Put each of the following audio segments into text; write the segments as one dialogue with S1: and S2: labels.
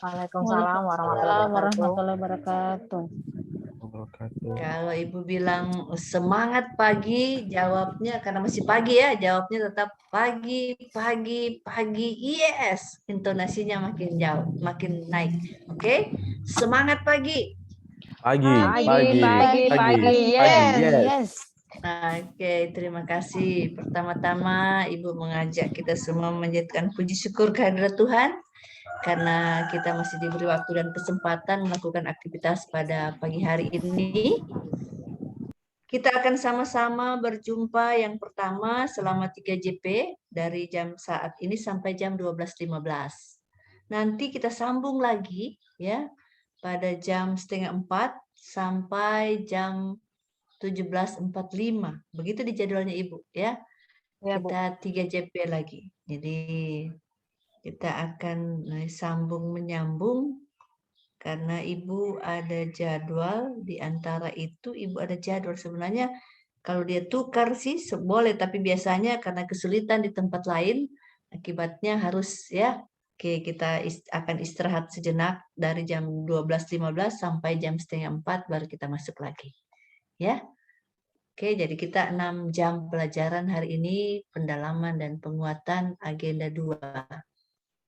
S1: Waalaikumsalam warahmatullahi
S2: Waalaikumsalam
S1: wabarakatuh.
S2: warahmatullahi wabarakatuh.
S3: Kalau Ibu bilang semangat pagi, jawabnya karena masih pagi ya, jawabnya tetap pagi, pagi, pagi. Yes, intonasinya makin jauh, makin naik. Oke, semangat pagi.
S1: Pagi.
S2: Yes.
S3: Oke, terima kasih. Pertama-tama Ibu mengajak kita semua menjadikan puji syukur kehadirat Tuhan karena kita masih diberi waktu dan kesempatan melakukan aktivitas pada pagi hari ini. Kita akan sama-sama berjumpa yang pertama selama 3 JP dari jam saat ini sampai jam 12.15. Nanti kita sambung lagi ya pada jam 3:30 sampai jam 17.45. Begitu di jadwalnya Ibu ya.
S1: Ya, Bu.
S3: Kita 3 JP lagi. Jadi kita akan sambung menyambung karena Ibu ada jadwal, di antara itu Ibu ada jadwal. Sebenarnya kalau dia tukar sih boleh, tapi biasanya karena kesulitan di tempat lain, akibatnya harus ya. Oke, kita akan istirahat sejenak dari jam 12.15 sampai jam 3:30 baru kita masuk lagi. Ya. Oke, jadi kita 6 jam pelajaran hari ini, pendalaman dan penguatan agenda 2.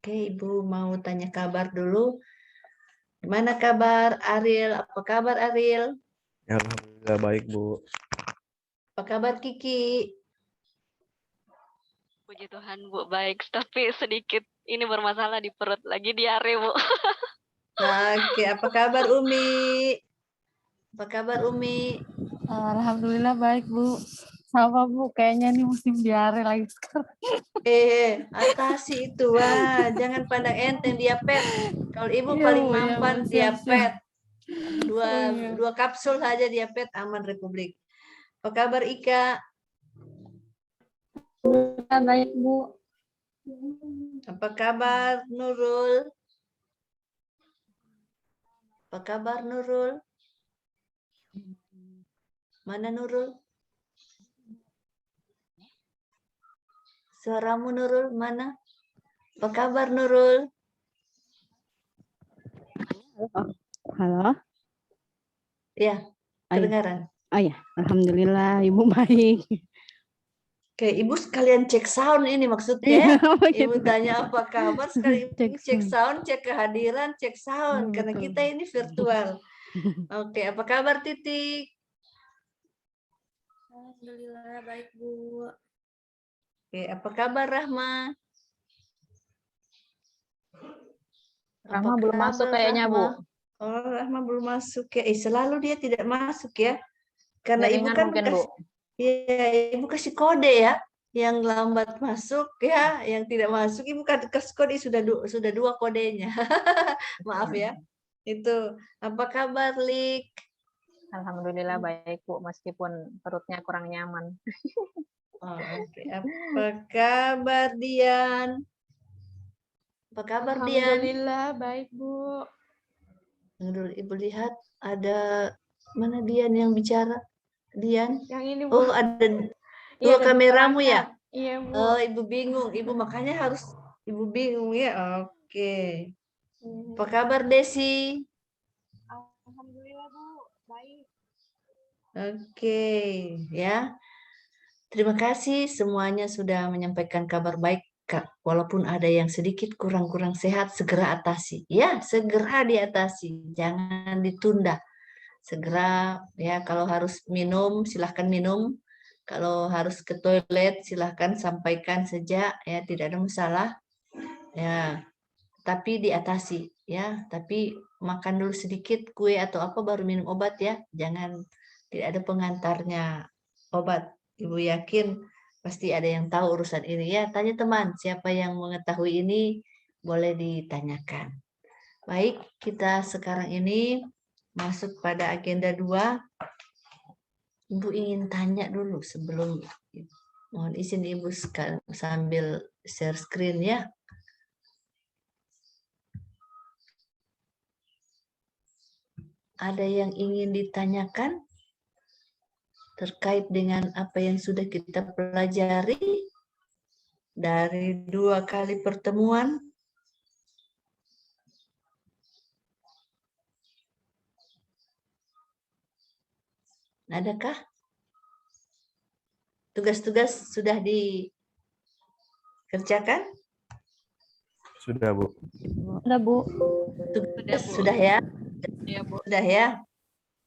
S3: Oke, Ibu mau tanya kabar dulu. Gimana kabar Ariel? Apa kabar Ariel?
S4: Ya, alhamdulillah baik, Bu.
S3: Apa kabar Kiki?
S5: Puji Tuhan, Bu, baik. Tapi sedikit ini bermasalah di perut. Lagi diare, Bu.
S3: Oke, apa kabar Umi? Apa kabar Umi?
S2: Alhamdulillah baik, Bu. Sama, Bu. Kayaknya ini musim diare lagi sekarang.
S3: Atasi itu. Wah, jangan pandang enteng diabetes. Kalau Ibu
S2: Iya,
S3: paling
S2: Bu, iya,
S3: mampan
S2: Bu. Siap.
S3: diabetes.
S2: iya.
S3: Dua kapsul saja diabetes aman Republik. Apa kabar Ika?
S2: Baik, Bu.
S3: Apa kabar Nurul? Apa kabar Nurul? Mana Nurul? Suaramu Nurul, mana? Apa kabar Nurul?
S6: Halo.
S3: Ya, kedengaran.
S6: Oh ya, alhamdulillah Ibu baik.
S3: Oke, Ibu sekalian cek sound ini maksudnya. Ibu tanya apa kabar, sekali cek sound, cek kehadiran, cek sound. Karena kita ini virtual. Oke, apa kabar Titik?
S7: Alhamdulillah baik, Bu.
S3: Oke, apa kabar Rahma?
S1: Rahma belum masuk kayaknya, Bu.
S3: Oh, Rahma belum masuk ya. Selalu dia tidak masuk ya. Karena Ibu
S1: Jaringan
S3: kan
S1: mungkin, Bu.
S3: Ibu kasih kode ya. Yang lambat masuk ya, yang tidak masuk Ibu kasih kode sudah 2 kodenya. Maaf ya. Itu apa kabar Lik?
S1: Alhamdulillah baik, Bu, meskipun perutnya kurang nyaman.
S3: Oh, oke. Apa kabar Dian? Apa kabar Dian?
S7: Alhamdulillah baik, Bu.
S3: Dulu Ibu lihat ada mana Dian yang bicara? Dian?
S7: Yang ini, Bu.
S3: Oh, ada
S7: Iya,
S3: 2 kameramu ya?
S7: Iya, Bu.
S3: Oh, Ibu bingung. Ibu makanya harus Ibu bingung ya. Oke. Apa kabar Desi?
S7: Alhamdulillah, Bu. Baik.
S3: Oke, ya. Terima kasih semuanya sudah menyampaikan kabar baik, Kak. Walaupun ada yang sedikit kurang-kurang sehat, segera atasi. Ya, segera diatasi. Jangan ditunda. Segera, ya, kalau harus minum, silahkan minum. Kalau harus ke toilet, silahkan sampaikan saja. Ya, tidak ada masalah. Ya, tapi diatasi. Ya, tapi makan dulu sedikit kue atau apa baru minum obat ya. Jangan, tidak ada pengantarnya obat. Ibu yakin pasti ada yang tahu urusan ini ya. Tanya teman, siapa yang mengetahui ini boleh ditanyakan. Baik, kita sekarang ini masuk pada agenda 2. Ibu ingin tanya dulu sebelum, mohon izin Ibu sambil share screen ya. Ada yang ingin ditanyakan terkait dengan apa yang sudah kita pelajari dari 2 kali pertemuan? Adakah? Tugas-tugas sudah dikerjakan?
S4: Sudah, Bu.
S2: Udah, Bu.
S3: Tugas
S5: Bu.
S3: sudah ya?
S5: Iya, Bu.
S3: Sudah ya?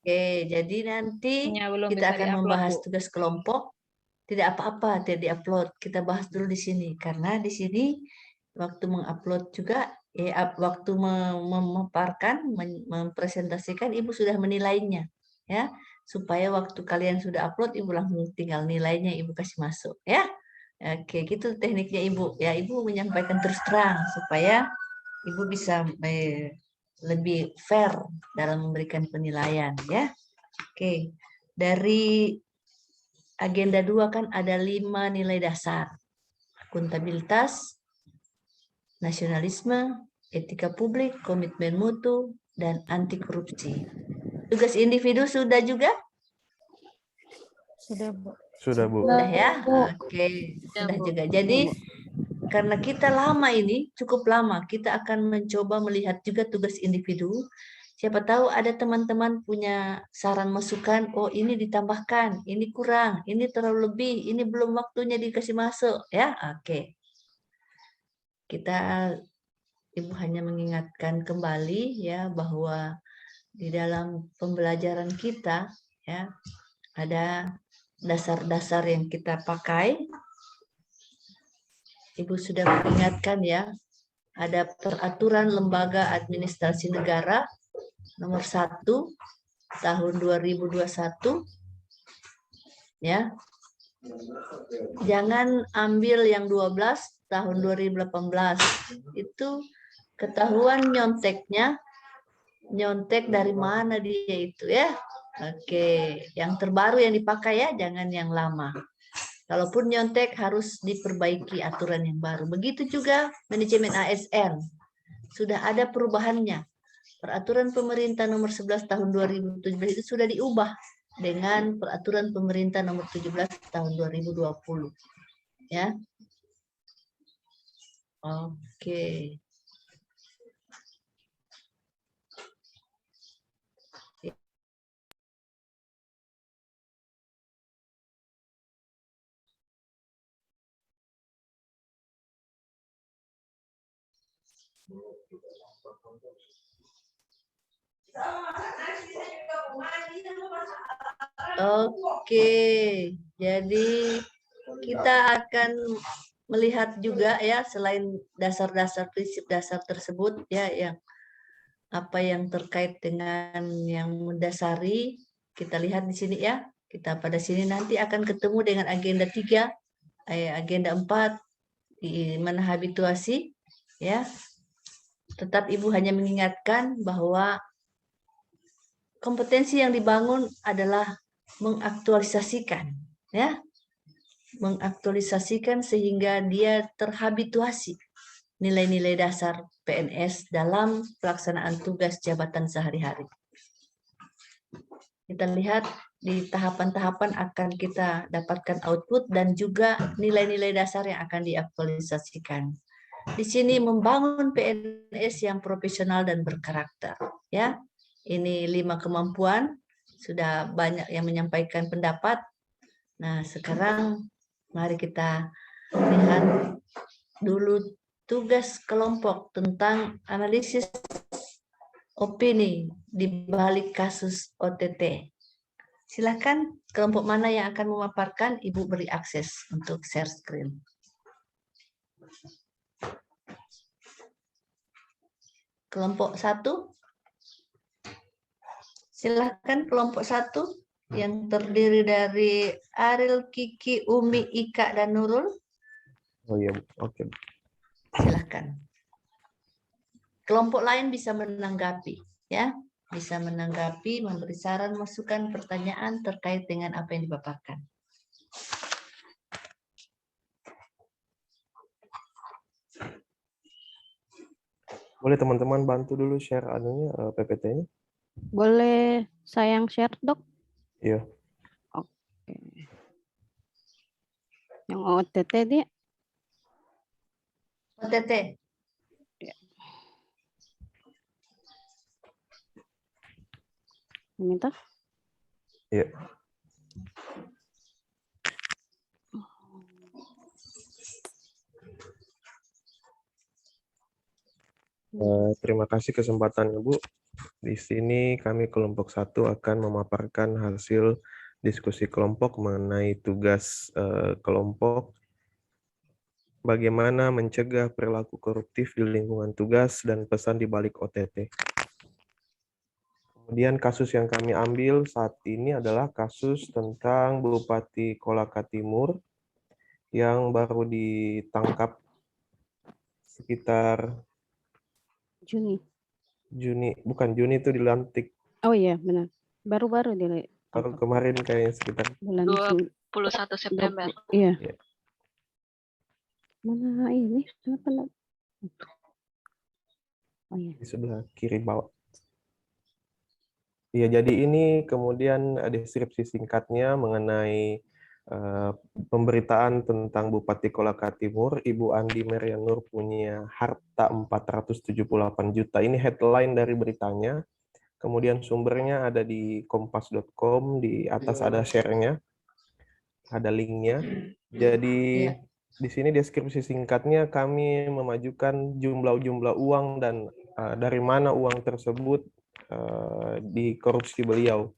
S3: Oke, jadi nanti
S1: Nya belum
S3: kita
S1: bisa
S3: akan
S1: diupload,
S3: membahas
S1: Bu.
S3: tugas kelompok. Tidak apa-apa, tidak diupload. Kita bahas dulu di sini. Karena di sini waktu mengupload juga, waktu memaparkan, mempresentasikan, Ibu sudah menilainya. Ya, supaya waktu kalian sudah upload, Ibu langsung tinggal nilainya, Ibu kasih masuk. Ya, oke, gitu tekniknya Ibu. Ya, Ibu menyampaikan terus terang supaya Ibu bisa lebih fair dalam memberikan penilaian. Ya, oke. Dari agenda 2 kan ada 5 nilai dasar. Akuntabilitas, nasionalisme, etika publik, komitmen mutu, dan anti korupsi. Tugas individu sudah juga?
S2: Sudah, Bu.
S4: Sudah, Bu.
S3: Sudah ya?
S2: Bu.
S3: Oke,
S5: Ya,
S3: sudah
S5: Bu.
S3: juga. Jadi karena kita lama ini, cukup lama, kita akan mencoba melihat juga tugas individu. Siapa tahu ada teman-teman punya saran masukan, oh ini ditambahkan, ini kurang, ini terlalu lebih, ini belum waktunya dikasih masuk. Ya, oke. Ibu hanya mengingatkan kembali ya bahwa di dalam pembelajaran kita ya ada dasar-dasar yang kita pakai. Ibu sudah mengingatkan ya, ada peraturan lembaga administrasi negara nomor 1 tahun 2021 ya. Jangan ambil yang 12 tahun 2018. Itu ketahuan nyonteknya, nyontek dari mana dia itu ya. Oke, yang terbaru yang dipakai ya, jangan yang lama. Kalaupun nyontek harus diperbaiki aturan yang baru. Begitu juga manajemen ASN. Sudah ada perubahannya. Peraturan pemerintah nomor 11 tahun 2017 itu sudah diubah dengan peraturan pemerintah nomor 17 tahun 2020. Ya. Oke. Oke, jadi kita akan melihat juga ya selain dasar-dasar prinsip dasar tersebut ya yang apa yang terkait dengan yang mendasari kita lihat di sini ya. Kita pada sini nanti akan ketemu dengan agenda 3, agenda 4 di mana habituasi ya. Tetap Ibu hanya mengingatkan bahwa kompetensi yang dibangun adalah mengaktualisasikan ya. Mengaktualisasikan sehingga dia terhabituasi nilai-nilai dasar PNS dalam pelaksanaan tugas jabatan sehari-hari. Kita lihat di tahapan-tahapan akan kita dapatkan output dan juga nilai-nilai dasar yang akan diaktualisasikan. Di sini membangun PNS yang profesional dan berkarakter. Ya, ini 5 kemampuan. Sudah banyak yang menyampaikan pendapat. Nah, sekarang mari kita lihat dulu tugas kelompok tentang analisis opini di balik kasus OTT. Silakan kelompok mana yang akan memaparkan, Ibu beri akses untuk share screen. Kelompok 1. Silakan kelompok 1 yang terdiri dari Ariel, Kiki, Umi, Ika, dan Nurul.
S4: Oh iya, Bu. Oke.
S3: Silakan. Kelompok lain bisa menanggapi, ya, bisa menanggapi, memberi saran, masukan, pertanyaan terkait dengan apa yang dipaparkan.
S4: Boleh teman-teman bantu dulu share anunya PPT-nya?
S6: Boleh saya yang share, Dok?
S4: Iya.
S6: Oke. Yang OTT dia.
S3: OTT.
S6: Minta.
S4: Iya. Terima kasih kesempatannya, Bu. Di sini kami kelompok 1 akan memaparkan hasil diskusi kelompok mengenai tugas kelompok bagaimana mencegah perilaku koruptif di lingkungan tugas dan pesan di balik OTT. Kemudian kasus yang kami ambil saat ini adalah kasus tentang Bupati Kolaka Timur yang baru ditangkap sekitar
S6: Juni.
S4: bukan Juni itu dilantik.
S6: Oh iya, benar. Baru-baru dia
S4: Baru kemarin kayaknya sekitar
S6: bulan
S5: 21 September.
S6: Iya.
S4: Iya.
S6: Mana ini? Kenapa enggak? Oh iya.
S4: di sebelah kiri bawah. Iya, jadi ini kemudian deskripsi singkatnya mengenai pemberitaan tentang Bupati Kolaka Timur, Ibu Andi Merian Nur punya harta 478 juta. Ini headline dari beritanya. Kemudian sumbernya ada di kompas.com, di atas ada share-nya, ada link-nya. Jadi di sini deskripsi singkatnya kami memajukan jumlah uang dan dari mana uang tersebut di korupsi beliau.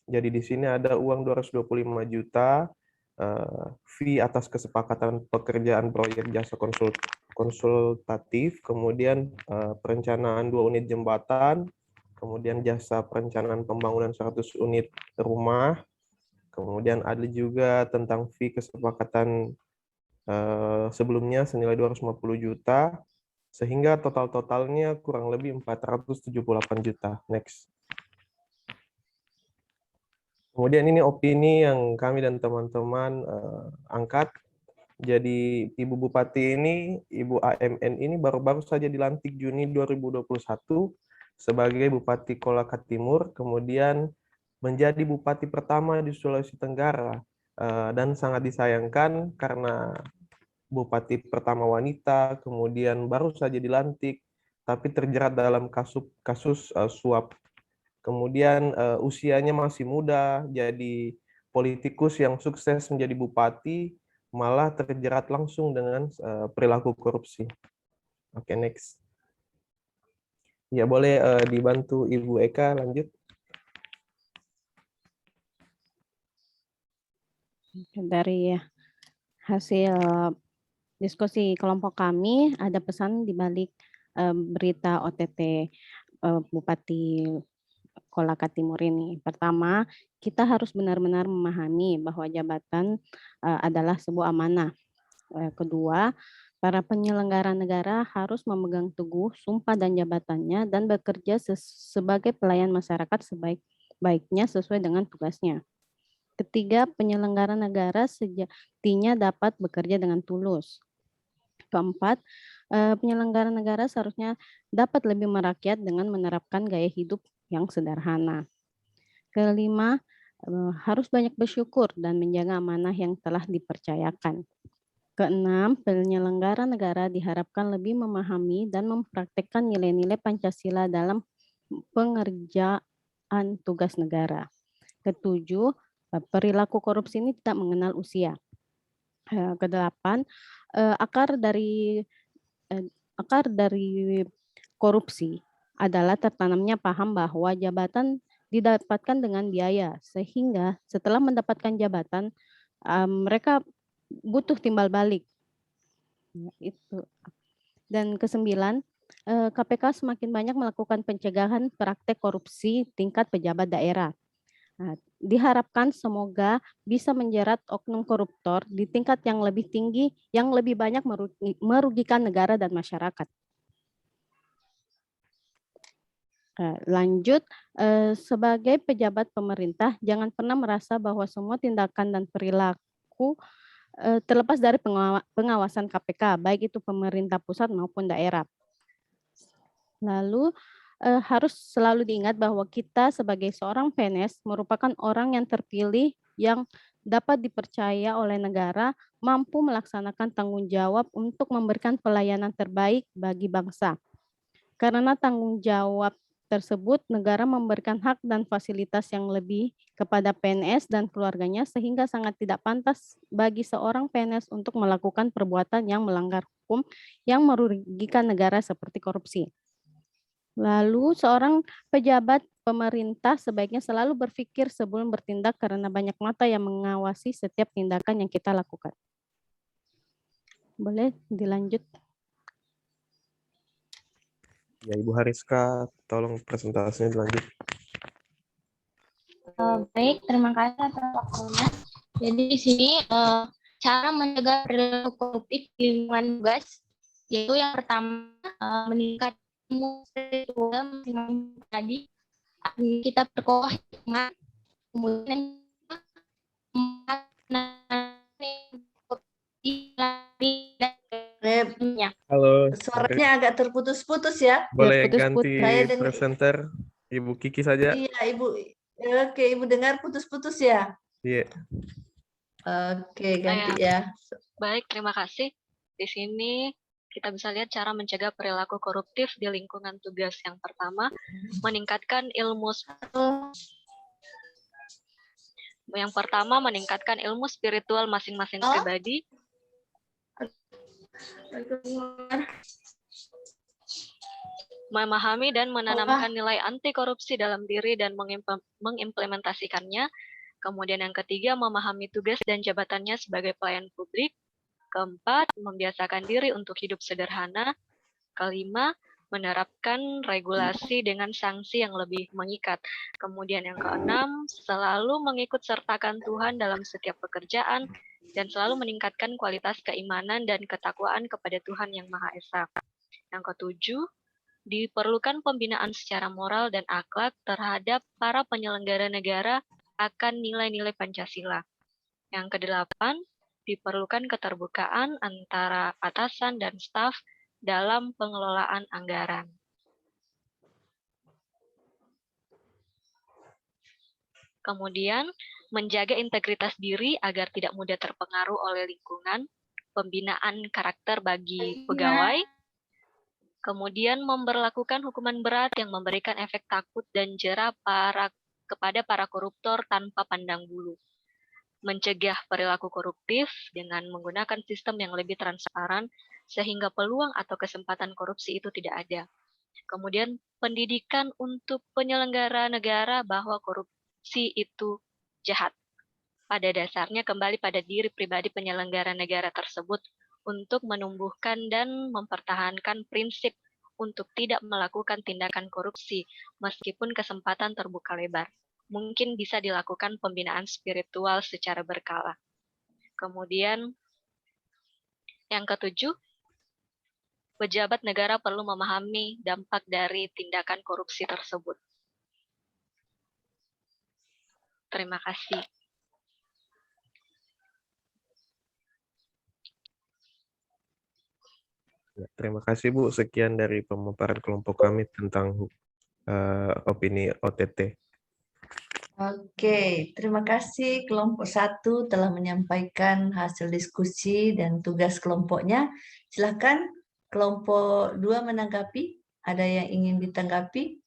S4: Jadi di sini ada uang 225 juta, fee atas kesepakatan pekerjaan proyek jasa konsultatif, kemudian perencanaan 2 unit jembatan, kemudian jasa perencanaan pembangunan 100 unit rumah, kemudian ada juga tentang fee kesepakatan sebelumnya senilai 250 juta, sehingga totalnya kurang lebih 478 juta. Next. Kemudian ini opini yang kami dan teman-teman angkat. Jadi Ibu Bupati ini, Ibu AMN ini baru-baru saja dilantik Juni 2021 sebagai Bupati Kolaka Timur, kemudian menjadi Bupati pertama di Sulawesi Tenggara, dan sangat disayangkan karena Bupati pertama wanita, kemudian baru saja dilantik, tapi terjerat dalam kasus suap. Kemudian usianya masih muda, jadi politikus yang sukses menjadi bupati, malah terjerat langsung dengan perilaku korupsi. Oke, next. Ya, boleh dibantu Ibu Eka lanjut.
S6: Dari hasil diskusi kelompok kami, ada pesan di balik berita OTT Bupati Kolaka Timur ini. Pertama, kita harus benar-benar memahami bahwa jabatan adalah sebuah amanah. Kedua, para penyelenggara negara harus memegang teguh sumpah dan jabatannya dan bekerja sebagai pelayan masyarakat sebaik-baiknya sesuai dengan tugasnya. Ketiga, penyelenggara negara sejatinya dapat bekerja dengan tulus. Keempat, penyelenggara negara seharusnya dapat lebih merakyat dengan menerapkan gaya hidup yang sederhana. Kelima, harus banyak bersyukur dan menjaga amanah yang telah dipercayakan. Keenam, penyelenggara negara diharapkan lebih memahami dan mempraktekkan nilai-nilai Pancasila dalam pengerjaan tugas negara. Ketujuh, perilaku korupsi ini tidak mengenal usia. Kedelapan, akar dari korupsi adalah tertanamnya paham bahwa jabatan didapatkan dengan biaya, sehingga setelah mendapatkan jabatan mereka butuh timbal balik. Itu. Dan kesembilan, KPK semakin banyak melakukan pencegahan praktek korupsi tingkat pejabat daerah. Nah, diharapkan semoga bisa menjerat oknum koruptor di tingkat yang lebih tinggi, yang lebih banyak merugikan negara dan masyarakat. Lanjut, sebagai pejabat pemerintah, jangan pernah merasa bahwa semua tindakan dan perilaku terlepas dari pengawasan KPK, baik itu pemerintah pusat maupun daerah. Lalu, harus selalu diingat bahwa kita sebagai seorang PNS merupakan orang yang terpilih yang dapat dipercaya oleh negara, mampu melaksanakan tanggung jawab untuk memberikan pelayanan terbaik bagi bangsa. Karena tanggung jawab tersebut, negara memberikan hak dan fasilitas yang lebih kepada PNS dan keluarganya, sehingga sangat tidak pantas bagi seorang PNS untuk melakukan perbuatan yang melanggar hukum yang merugikan negara seperti korupsi. Lalu seorang pejabat pemerintah sebaiknya selalu berpikir sebelum bertindak karena banyak mata yang mengawasi setiap tindakan yang kita lakukan. Boleh dilanjut?
S4: Ya, Ibu Hariska, tolong presentasinya dilanjut.
S8: Baik, terima kasih atas waktunya. Jadi di sini cara mencegah perilaku koruptif di lingkungan tugas, yaitu yang pertama meningkat ilmu spiritual masing-masing tadi, kita perkokoh iman, kemudian
S4: Halo,
S3: Suaranya agak terputus-putus ya.
S4: boleh
S6: putus-putus.
S4: ganti
S3: Saya dengar.
S4: presenter Ibu Kiki saja?
S3: Iya, Ibu. Oke, Ibu dengar putus-putus ya.
S4: Iya.
S3: Oke, ganti ya.
S5: Baik, terima kasih. Di sini kita bisa lihat cara mencegah perilaku koruptif di lingkungan tugas. Yang pertama, meningkatkan ilmu spiritual masing-masing pribadi. Memahami dan menanamkan nilai anti korupsi dalam diri dan mengimplementasikannya. Kemudian yang ketiga, memahami tugas dan jabatannya sebagai pelayan publik. Keempat, membiasakan diri untuk hidup sederhana. Kelima, menerapkan regulasi dengan sanksi yang lebih mengikat. Kemudian yang keenam, selalu mengikut sertakan Tuhan dalam setiap pekerjaan dan selalu meningkatkan kualitas keimanan dan ketakwaan kepada Tuhan yang Maha Esa. Yang ketujuh, diperlukan pembinaan secara moral dan akhlak terhadap para penyelenggara negara akan nilai-nilai Pancasila. Yang kedelapan, diperlukan keterbukaan antara atasan dan staf dalam pengelolaan anggaran. Kemudian, menjaga integritas diri agar tidak mudah terpengaruh oleh lingkungan, pembinaan karakter bagi pegawai, kemudian memberlakukan hukuman berat yang memberikan efek takut dan jera kepada para koruptor tanpa pandang bulu. Mencegah perilaku koruptif dengan menggunakan sistem yang lebih transparan sehingga peluang atau kesempatan korupsi itu tidak ada. Kemudian pendidikan untuk penyelenggara negara bahwa korupsi itu jahat. Pada dasarnya kembali pada diri pribadi penyelenggara negara tersebut untuk menumbuhkan dan mempertahankan prinsip untuk tidak melakukan tindakan korupsi meskipun kesempatan terbuka lebar. Mungkin bisa dilakukan pembinaan spiritual secara berkala. Kemudian yang ketujuh, pejabat negara perlu memahami dampak dari tindakan korupsi tersebut. Terima kasih.
S4: Ya, terima kasih Bu. Sekian dari pemaparan kelompok kami tentang opini OTT.
S3: Oke, terima kasih kelompok 1 telah menyampaikan hasil diskusi dan tugas kelompoknya. Silakan kelompok 2 menanggapi. Ada yang ingin ditanggapi?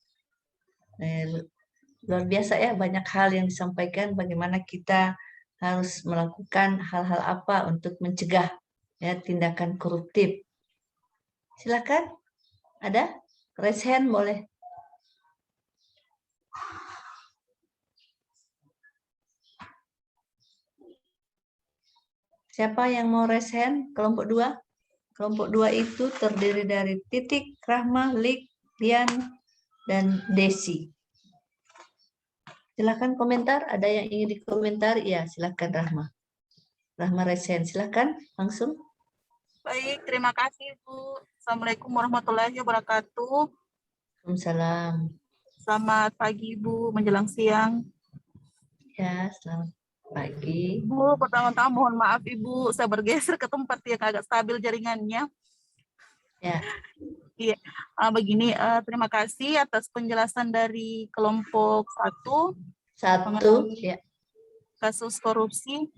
S3: Luar biasa ya, banyak hal yang disampaikan bagaimana kita harus melakukan hal-hal apa untuk mencegah ya tindakan koruptif. Silakan, ada? Raise hand boleh. Siapa yang mau raise hand? Kelompok 2? Kelompok 2 itu terdiri dari Titik, Rahma, Lik, Lian, dan Desi. Silakan komentar. Ada yang ingin dikomentar? Ya, silakan Rahma. Rahma raise hand. Silakan langsung.
S9: Baik, terima kasih Bu. Assalamualaikum warahmatullahi wabarakatuh.
S3: Waalaikumsalam.
S9: Selamat pagi Bu, menjelang siang.
S3: Ya, selamat pagi.
S9: Bu, pertama-tama mohon maaf Ibu, saya bergeser ke tempat yang agak stabil jaringannya.
S3: Ya.
S9: Iya, begini, terima kasih atas penjelasan dari kelompok 1.
S3: Ya.
S9: Kasus korupsi.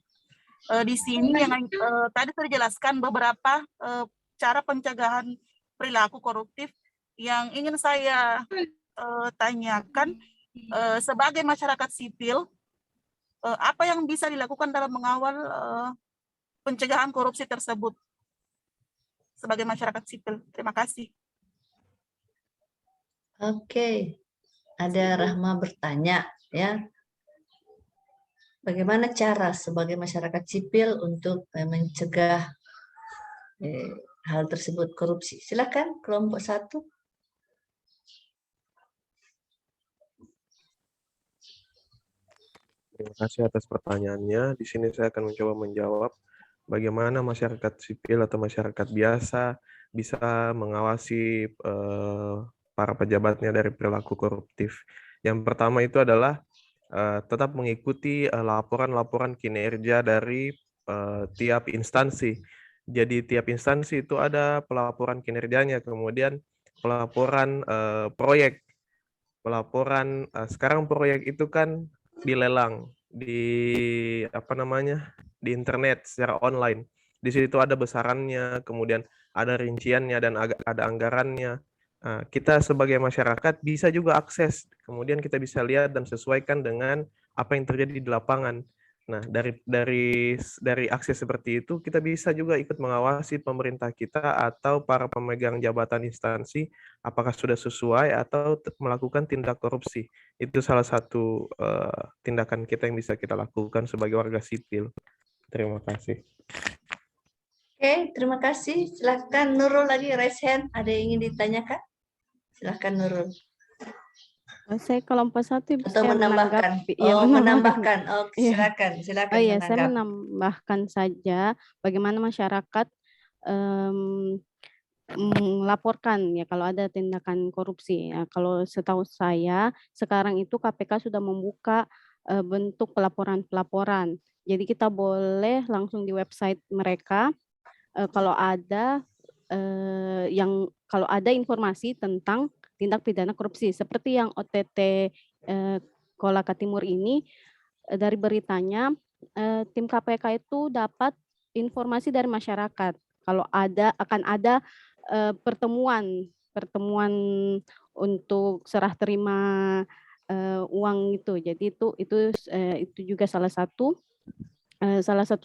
S9: Di sini yang tadi sudah dijelaskan beberapa cara pencegahan perilaku koruptif. Yang ingin saya tanyakan, sebagai masyarakat sipil, apa yang bisa dilakukan dalam mengawal pencegahan korupsi tersebut sebagai masyarakat sipil? Terima kasih.
S3: Oke, ada Rahma bertanya ya. Bagaimana cara sebagai masyarakat sipil untuk mencegah hal tersebut korupsi? Silakan kelompok 1.
S4: Terima kasih atas pertanyaannya. Di sini saya akan mencoba menjawab bagaimana masyarakat sipil atau masyarakat biasa bisa mengawasi para pejabatnya dari perilaku koruptif. Yang pertama itu adalah tetap mengikuti laporan-laporan kinerja dari tiap instansi. Jadi tiap instansi itu ada pelaporan kinerjanya, kemudian pelaporan proyek. Pelaporan sekarang proyek itu kan dilelang di di internet secara online. Di situ ada besarannya, kemudian ada rinciannya dan ada anggarannya. Kita sebagai masyarakat bisa juga akses, kemudian kita bisa lihat dan sesuaikan dengan apa yang terjadi di lapangan. Nah, dari akses seperti itu kita bisa juga ikut mengawasi pemerintah kita atau para pemegang jabatan instansi apakah sudah sesuai atau melakukan tindak korupsi. Itu salah satu tindakan kita yang bisa kita lakukan sebagai warga sipil. Terima kasih.
S3: Oke, terima kasih. Silakan Nurul lagi raise hand. Ada yang ingin ditanyakan? Silakan Nurul.
S6: Saya kelompok 1
S3: Atau
S6: saya
S3: menambahkan.
S6: menanggapi. Ya,
S3: Menambahkan. Oke,
S6: Iya.
S3: silakan
S6: Oh iya, saya
S3: menanggapi.
S6: menambahkan saja bagaimana masyarakat melaporkan ya kalau ada tindakan korupsi. Ya, kalau setahu saya sekarang itu KPK sudah membuka bentuk pelaporan-pelaporan. Jadi kita boleh langsung di website mereka kalau ada kalau ada informasi tentang tindak pidana korupsi seperti yang OTT Kolaka Timur ini dari beritanya tim KPK itu dapat informasi dari masyarakat kalau akan ada pertemuan untuk serah terima uang itu. Jadi itu juga salah satu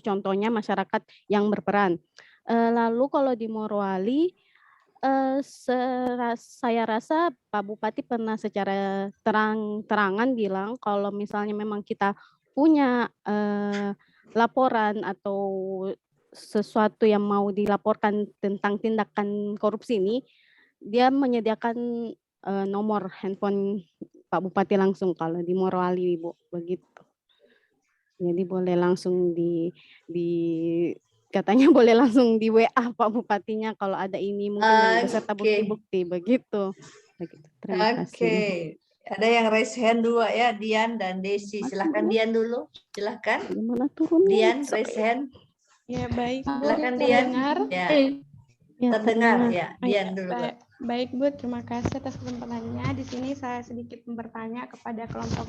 S6: contohnya masyarakat yang berperan. Lalu kalau di Morowali saya rasa Pak Bupati pernah secara terang-terangan bilang kalau misalnya memang kita punya laporan atau sesuatu yang mau dilaporkan tentang tindakan korupsi ini, dia menyediakan nomor handphone Pak Bupati langsung kalau di Morowali, Ibu, begitu. Jadi boleh langsung katanya boleh langsung di WA Pak Bupatinya kalau ada ini mungkin beserta bukti-bukti begitu. Terima kasih.
S3: Oke. Ada yang raise hand 2 ya, Dian dan Desi. Silakan Dian dulu. Silakan.
S6: Gimana turunnya?
S3: Dian raise hand.
S7: Ya, baik Bu.
S3: Silakan Dian.
S7: Terdengar?
S3: Ya.
S6: Ya,
S3: Terdengar ya. Dian dulu.
S7: Baik Bu, terima kasih atas kesempatannya. Di sini saya sedikit bertanya kepada kelompok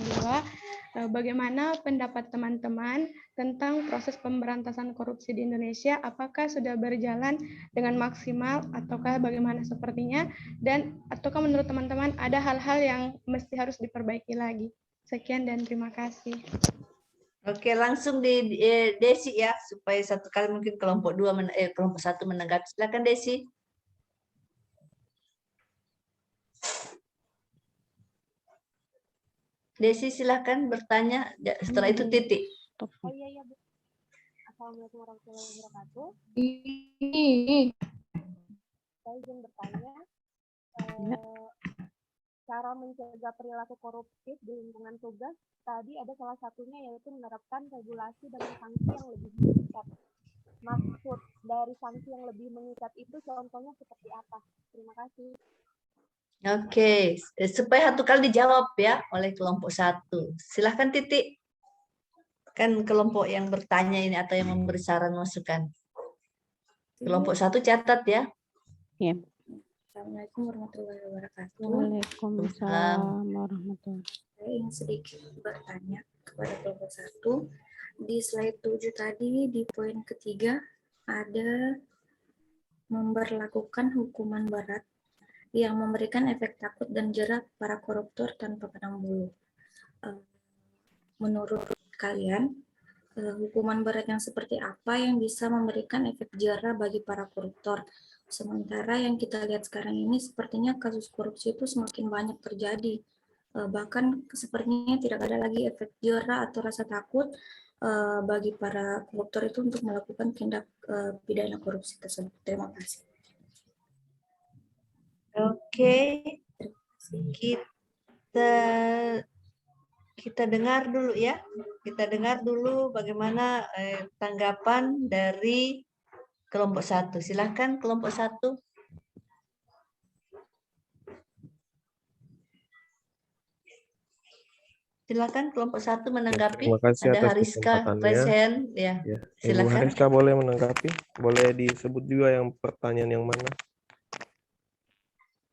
S7: 2, bagaimana pendapat teman-teman tentang proses pemberantasan korupsi di Indonesia? Apakah sudah berjalan dengan maksimal ataukah bagaimana sepertinya? Dan ataukah menurut teman-teman ada hal-hal yang mesti harus diperbaiki lagi? Sekian dan terima kasih.
S3: Oke, langsung di Desi ya, supaya satu kali mungkin kelompok 1 menanggapi. Silakan Desi. Desi silakan bertanya, setelah itu Titik.
S7: Oh iya Bu. Assalamualaikum warahmatullahi wabarakatuh. Saya izin bertanya, cara mencegah perilaku koruptif di lingkungan tugas tadi ada salah satunya yaitu menerapkan regulasi dan sanksi yang lebih mengikat. Maksud dari sanksi yang lebih mengikat itu contohnya seperti apa? Terima kasih.
S3: Oke, supaya satu kali dijawab ya oleh kelompok 1. Silahkan Titik. Kan kelompok yang bertanya ini atau yang memberi saran masukan. Kelompok 1 catat ya.
S6: Ya.
S7: Assalamualaikum warahmatullahi wabarakatuh.
S6: Waalaikumsalam warahmatullahi wabarakatuh.
S7: Saya ingin sedikit bertanya kepada kelompok 1. Di slide 7 tadi di poin ketiga ada memberlakukan hukuman berat yang memberikan efek takut dan jerat para koruptor tanpa pandang bulu. Menurut kalian, hukuman berat yang seperti apa yang bisa memberikan efek jera bagi para koruptor?
S10: Sementara yang kita lihat sekarang ini sepertinya kasus korupsi itu semakin banyak terjadi. Bahkan sepertinya tidak ada lagi efek jera atau rasa takut bagi para koruptor itu untuk melakukan tindak pidana korupsi tersebut. Terima kasih.
S3: Oke, kita dengar dulu ya. Kita dengar dulu bagaimana tanggapan dari kelompok 1. Silakan kelompok 1. Silakan kelompok 1 menanggapi.
S4: Terima kasih
S3: Ada
S4: atas
S3: Hariska
S4: kesempatannya.
S3: Resen, ya.
S4: Ya, Ibu
S3: Silakan.
S4: Hariska boleh menanggapi? Boleh disebut juga yang pertanyaan yang mana?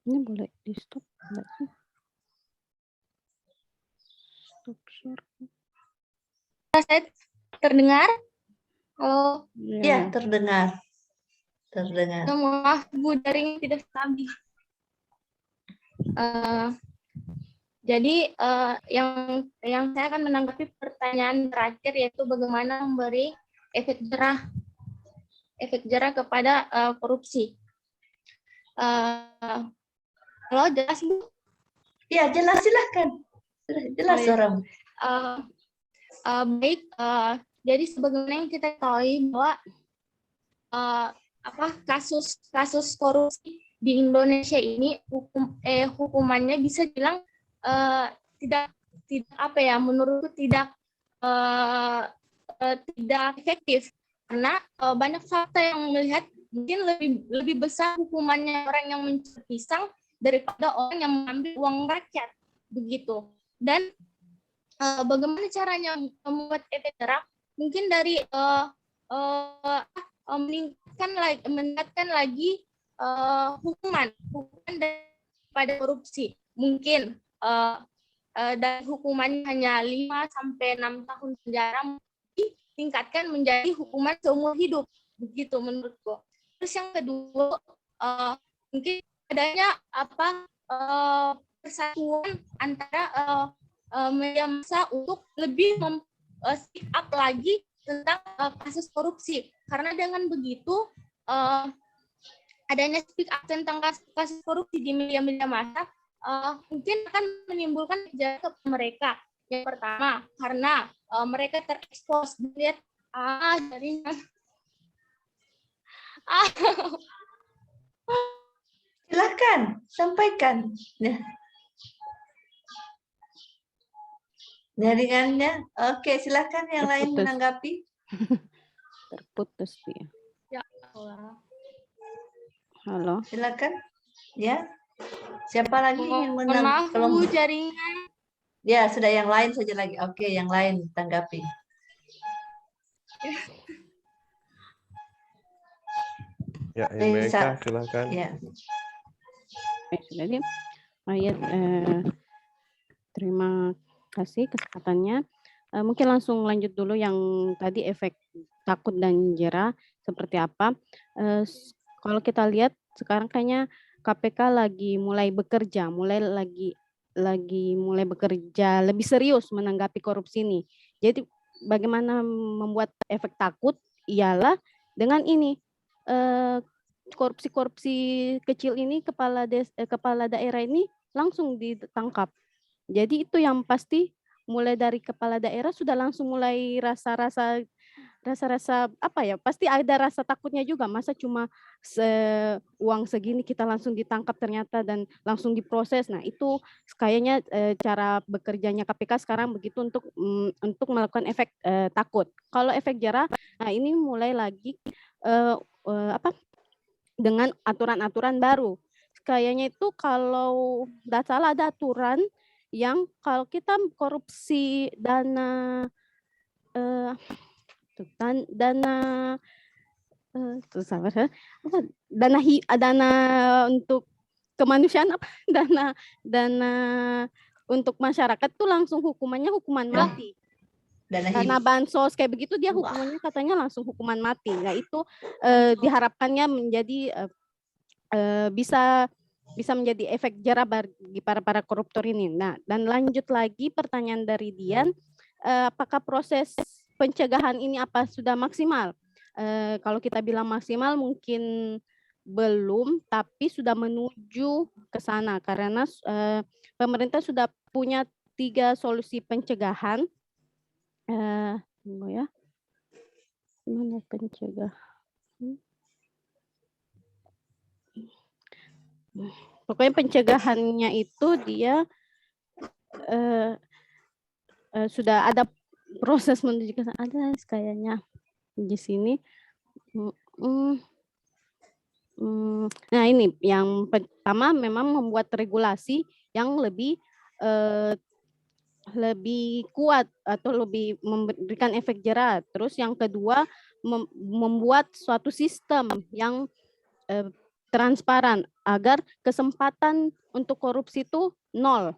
S6: Ini boleh di stop enggak sih? Stop share.
S8: Saya terdengar? Halo.
S3: Ya, terdengar. Terdengar.
S8: Ya, maaf Bu, jaring tidak stabil. Jadi yang saya akan menanggapi pertanyaan terakhir yaitu bagaimana memberi efek jerah kepada korupsi. Halo, jelas Bu?
S3: Ya, jelas, silahkan. Jelas suaramu.
S8: Baik, jadi sebagaimana yang kita ketahui bahwa kasus korupsi di Indonesia ini hukumannya bisa bilang tidak apa ya, menurutku tidak efektif karena banyak fakta yang melihat mungkin lebih besar hukumannya orang yang mencuri pisang daripada orang yang mengambil uang rakyat begitu. Dan bagaimana caranya membuat efek jerah? Mungkin dari meningkatkan lagi hukuman daripada korupsi. Mungkin dari hukumannya hanya 5 sampai 6 tahun penjara ditingkatkan menjadi hukuman seumur hidup. Begitu menurutku. Terus yang kedua, mungkin adanya persatuan antara media massa untuk lebih speak up lagi tentang kasus korupsi. Karena dengan begitu adanya speak up tentang kasus korupsi di media massa mungkin akan menimbulkan jerah ke mereka. Yang pertama, karena mereka terekspos, dilihat jaringan.
S3: Silakan, sampaikan. Jaringannya, oke, silakan yang lain menanggapi.
S6: Terputus dia.
S8: Ya Allah.
S6: Halo.
S3: Silakan, ya. Siapa lagi yang
S8: menanggapi? Maaf Bu, jaringan.
S3: Ya, sudah yang lain saja lagi. Oke, yang lain tanggapi.
S4: Ya, Rebecca, silakan.
S3: Ya.
S6: Sudah dia. Ya, terima kasih kesempatannya. Mungkin langsung lanjut dulu yang tadi efek takut dan jerah seperti apa. Kalau kita lihat sekarang kayaknya KPK lagi mulai bekerja, mulai bekerja lebih serius menanggapi korupsi ini. Jadi bagaimana membuat efek takut ialah dengan ini korupsi kecil ini kepala daerah ini langsung ditangkap. Jadi itu yang pasti mulai dari kepala daerah sudah langsung mulai rasa-rasa apa ya, pasti ada rasa takutnya juga, masa cuma uang segini kita langsung ditangkap ternyata dan langsung diproses. Nah itu kayaknya cara bekerjanya KPK sekarang begitu untuk melakukan efek takut. Kalau efek jerah, nah ini mulai lagi dengan aturan-aturan baru. Kayaknya itu kalau tidak salah ada aturan yang kalau kita korupsi dana untuk kemanusiaan dana untuk masyarakat tuh langsung hukumannya hukuman mati. Karena bansos kayak begitu dia hukumannya katanya langsung hukuman mati. Nah itu diharapkannya menjadi bisa menjadi efek jerah bagi para koruptor ini. Nah, dan lanjut lagi pertanyaan dari Dian, apakah proses pencegahan ini sudah maksimal? Kalau kita bilang maksimal mungkin belum, tapi sudah menuju ke sana karena pemerintah sudah punya 3 solusi pencegahan. Tunggu ya. Mana pencegahan? Pokoknya pencegahannya itu dia sudah ada proses menuju ke sana. Ada kayaknya di sini. Nah ini yang pertama memang membuat regulasi yang lebih kuat atau lebih memberikan efek jera. Terus yang kedua membuat suatu sistem yang transparan agar kesempatan untuk korupsi itu nol,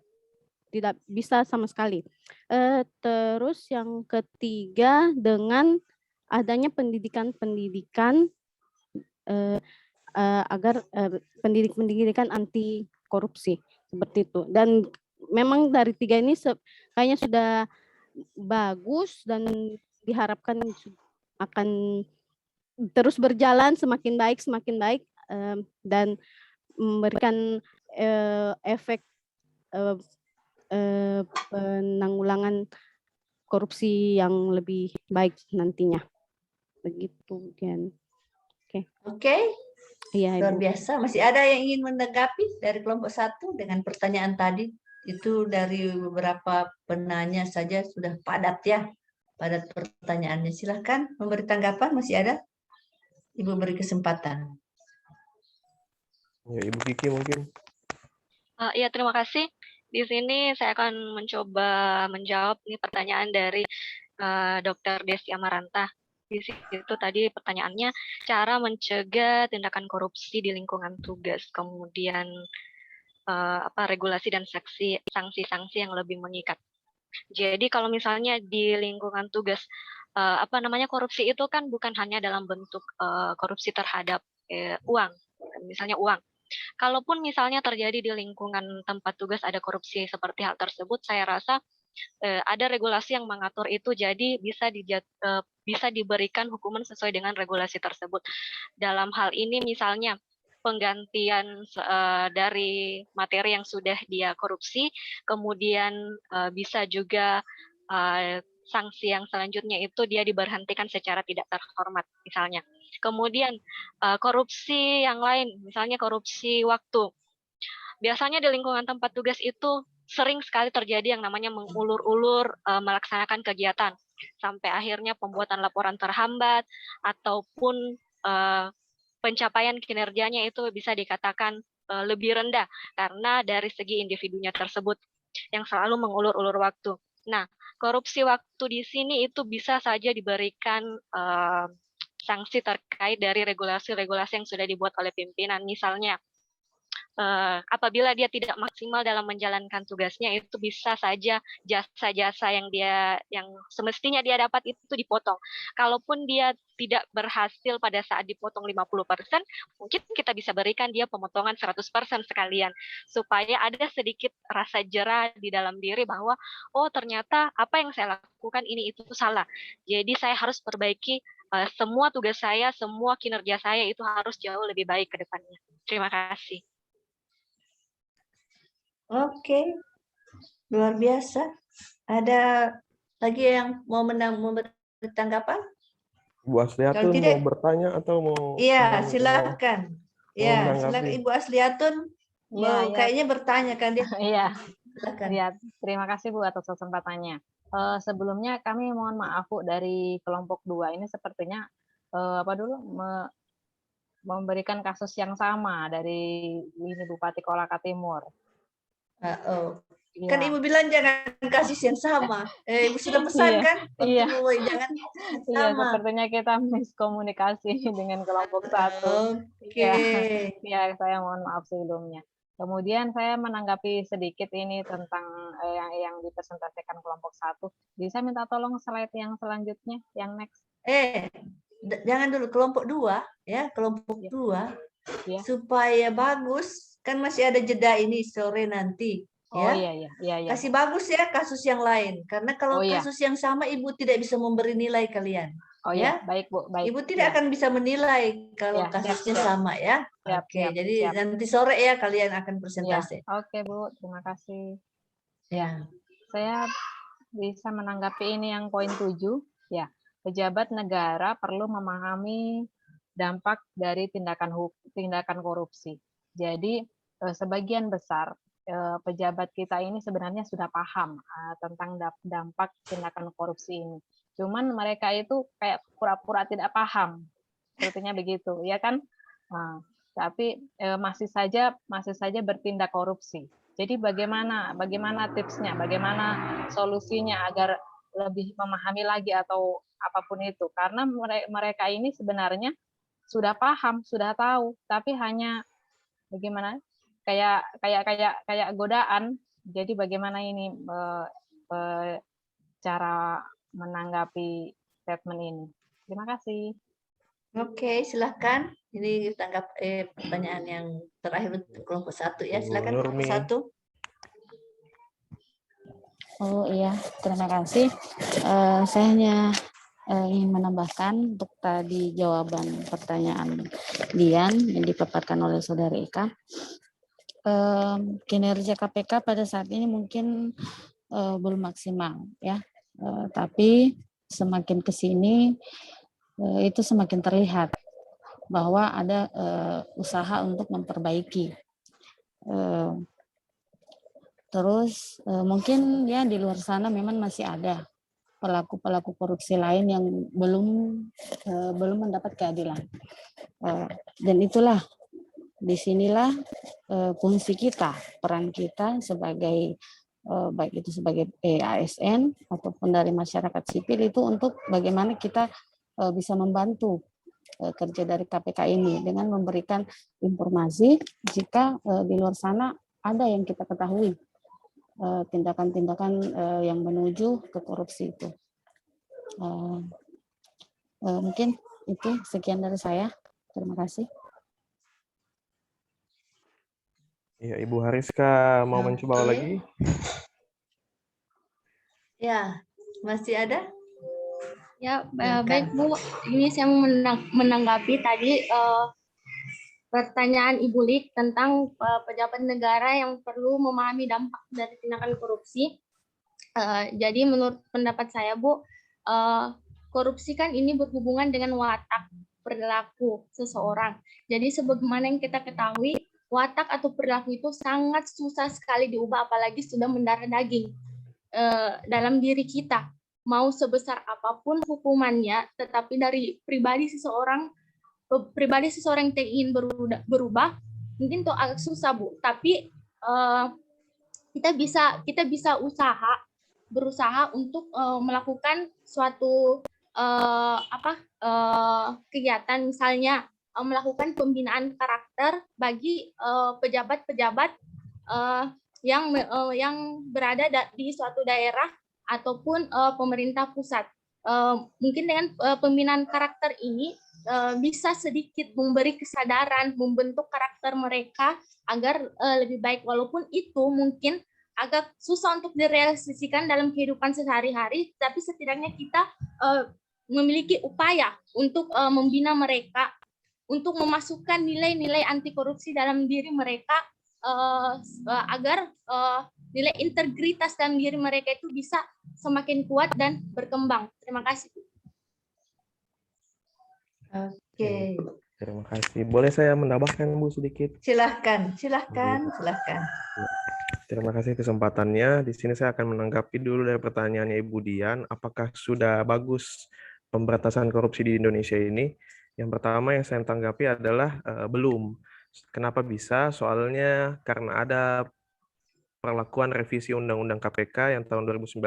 S6: tidak bisa sama sekali. Terus yang ketiga dengan adanya pendidikan agar pendidikan anti korupsi seperti itu. Dan memang dari 3 ini kayaknya sudah bagus dan diharapkan akan terus berjalan semakin baik dan memberikan efek penanggulangan korupsi yang lebih baik nantinya. Begitu, Dian.
S3: Oke.
S6: Iya,
S3: Luar
S6: Ibu.
S3: biasa. Masih ada yang ingin menanggapi dari kelompok 1 dengan pertanyaan tadi? Itu dari beberapa penanya saja sudah padat ya. Padat pertanyaannya. Silahkan memberi tanggapan. Masih ada? Ibu beri kesempatan.
S4: Ya, Ibu Kiki mungkin.
S5: Ya, terima kasih. Di sini saya akan mencoba menjawab nih pertanyaan dari Dr. Desi Amaranta. Di situ tadi pertanyaannya cara mencegah tindakan korupsi di lingkungan tugas, kemudian regulasi dan sanksi-sanksi yang lebih mengikat. Jadi kalau misalnya di lingkungan tugas korupsi itu kan bukan hanya dalam bentuk korupsi terhadap uang, misalnya uang. Kalaupun misalnya terjadi di lingkungan tempat tugas ada korupsi seperti hal tersebut, saya rasa ada regulasi yang mengatur itu, jadi bisa diberikan hukuman sesuai dengan regulasi tersebut. Dalam hal ini misalnya penggantian dari materi yang sudah dia korupsi, kemudian bisa juga sanksi yang selanjutnya itu dia diberhentikan secara tidak terhormat misalnya. Kemudian korupsi yang lain, misalnya korupsi waktu. Biasanya di lingkungan tempat tugas itu sering sekali terjadi yang namanya mengulur-ulur melaksanakan kegiatan sampai akhirnya pembuatan laporan terhambat ataupun pencapaian kinerjanya itu bisa dikatakan lebih rendah karena dari segi individunya tersebut yang selalu mengulur-ulur waktu. Nah, korupsi waktu di sini itu bisa saja diberikan sanksi terkait dari regulasi-regulasi yang sudah dibuat oleh pimpinan. Misalnya, apabila dia tidak maksimal dalam menjalankan tugasnya, itu bisa saja jasa-jasa yang semestinya dia dapat itu dipotong. Kalaupun dia tidak berhasil pada saat dipotong 50%, mungkin kita bisa berikan dia pemotongan 100% sekalian, supaya ada sedikit rasa jera di dalam diri bahwa, oh ternyata apa yang saya lakukan ini itu salah. Jadi saya harus perbaiki semua tugas saya, semua kinerja saya itu harus jauh lebih baik ke depannya. Terima kasih.
S3: Oke, luar biasa. Ada lagi yang mau memberi tanggapan?
S4: Bu Asliatun mau bertanya atau mau?
S3: Iya, silakan. Ya, silakan Ibu Asliatun. Kayaknya bertanya kan dia.
S1: Iya.
S3: Silakan.
S1: Ya, terima kasih Bu atas kesempatannya. Sebelumnya kami mohon maaf Bu dari kelompok 2 ini sepertinya memberikan kasus yang sama dari ini Bupati Kolaka Timur.
S3: Kan Ibu bilang jangan kasus yang sama. Ibu sudah pesan kan?
S1: Iya.
S3: Jangan sama.
S1: Iya, sepertinya kita miskomunikasi dengan kelompok 1.
S3: Oke.
S1: Ya, saya mohon maaf sebelumnya. Kemudian saya menanggapi sedikit ini tentang yang dipresentasikan kelompok 1. Bisa minta tolong slide yang selanjutnya, yang next.
S3: Jangan dulu kelompok 2 ya, kelompok 2 supaya bagus. Kan masih ada jeda ini sore nanti.
S1: Oh
S3: ya.
S1: Iya.
S3: Kasih bagus ya kasus yang lain. Karena kalau kasus yang sama Ibu tidak bisa memberi nilai kalian.
S1: Oh
S3: Ya.
S1: ya, baik Bu, baik.
S3: Ibu tidak
S1: Ya,
S3: akan bisa menilai kalau
S1: ya, siap,
S3: kasusnya
S1: siap,
S3: sama ya.
S1: siap,
S3: Oke,
S1: siap,
S3: jadi
S1: siap.
S3: nanti sore ya kalian akan
S1: Ya,
S3: presentasi.
S1: oke Bu, terima kasih.
S3: Ya.
S1: Saya bisa menanggapi ini yang poin 7. Ya, pejabat negara perlu memahami dampak dari tindakan korupsi. Jadi sebagian besar pejabat kita ini sebenarnya sudah paham tentang dampak tindakan korupsi ini. Cuman mereka itu kayak pura-pura tidak paham, sepertinya begitu, ya kan? Nah, tapi masih saja bertindak korupsi. Jadi bagaimana tipsnya, bagaimana solusinya agar lebih memahami lagi atau apapun itu? Karena mereka ini sebenarnya sudah paham, sudah tahu, tapi hanya bagaimana kayak godaan. Jadi bagaimana ini cara menanggapi statement ini? Terima kasih.
S3: Oke, silahkan. Ini tanggap pertanyaan yang terakhir untuk kelompok 1 ya. Silakan kelompok 1.
S2: Oh iya, terima kasih. Saya hanya ingin menambahkan untuk tadi jawaban pertanyaan Dian yang dipaparkan oleh Saudari Eka. Kinerja KPK pada saat ini mungkin belum maksimal ya, tapi semakin ke sini itu semakin terlihat bahwa ada usaha untuk memperbaiki. Terus mungkin ya di luar sana memang masih ada pelaku-pelaku korupsi lain yang belum mendapat keadilan. Dan itulah disinilah fungsi kita, peran kita sebagai baik itu sebagai ASN ataupun dari masyarakat sipil itu untuk bagaimana kita bisa membantu kerja dari KPK ini dengan memberikan informasi jika di luar sana ada yang kita ketahui tindakan-tindakan yang menuju ke korupsi itu. Mungkin itu sekian dari saya. Terima kasih.
S4: Ya, Ibu Hariska mau mencoba lagi?
S3: Ya, masih ada?
S8: Ya, baik Bu. Ini saya mau menanggapi tadi pertanyaan Ibu Lik tentang pejabat negara yang perlu memahami dampak dari tindakan korupsi. Jadi menurut pendapat saya Bu, korupsi kan ini berhubungan dengan watak perilaku seseorang. Jadi sebagaimana yang kita ketahui, watak atau perilaku itu sangat susah sekali diubah, apalagi sudah mendarah daging dalam diri kita. Mau sebesar apapun hukumannya, tetapi dari pribadi seseorang yang ingin berubah, mungkin itu agak susah Bu. Tapi kita bisa berusaha untuk melakukan suatu kegiatan, misalnya melakukan pembinaan karakter bagi pejabat-pejabat yang berada di suatu daerah ataupun pemerintah pusat. Mungkin dengan pembinaan karakter ini bisa sedikit memberi kesadaran, membentuk karakter mereka agar lebih baik, walaupun itu mungkin agak susah untuk direalisasikan dalam kehidupan sehari-hari, tapi setidaknya kita memiliki upaya untuk membina mereka, untuk memasukkan nilai-nilai anti korupsi dalam diri mereka, agar nilai integritas dalam diri mereka itu bisa semakin kuat dan berkembang. Terima kasih.
S3: Oke.
S4: Terima kasih. Boleh saya menambahkan Bu sedikit?
S3: Silahkan.
S4: Terima kasih kesempatannya. Di sini saya akan menanggapi dulu dari pertanyaannya Ibu Dian, apakah sudah bagus pemberantasan korupsi di Indonesia ini? Yang pertama yang saya tanggapi adalah belum. Kenapa bisa? Soalnya karena ada perlakuan revisi Undang-Undang KPK yang tahun 2019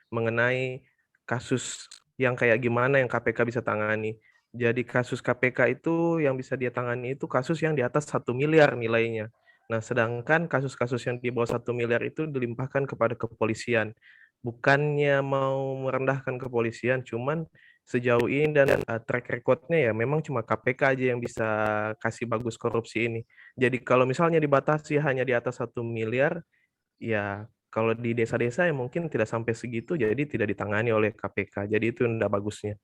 S4: mengenai kasus yang kayak gimana yang KPK bisa tangani. Jadi kasus KPK itu yang bisa dia tangani itu kasus yang di atas 1 miliar nilainya. Nah, sedangkan kasus-kasus yang di bawah 1 miliar itu dilimpahkan kepada kepolisian. Bukannya mau merendahkan kepolisian, cuman sejauh ini dan track record-nya ya memang cuma KPK aja yang bisa kasih bagus korupsi ini. Jadi kalau misalnya dibatasi hanya di atas 1 miliar, ya kalau di desa-desa ya mungkin tidak sampai segitu, jadi tidak ditangani oleh KPK. Jadi itu enggak bagusnya.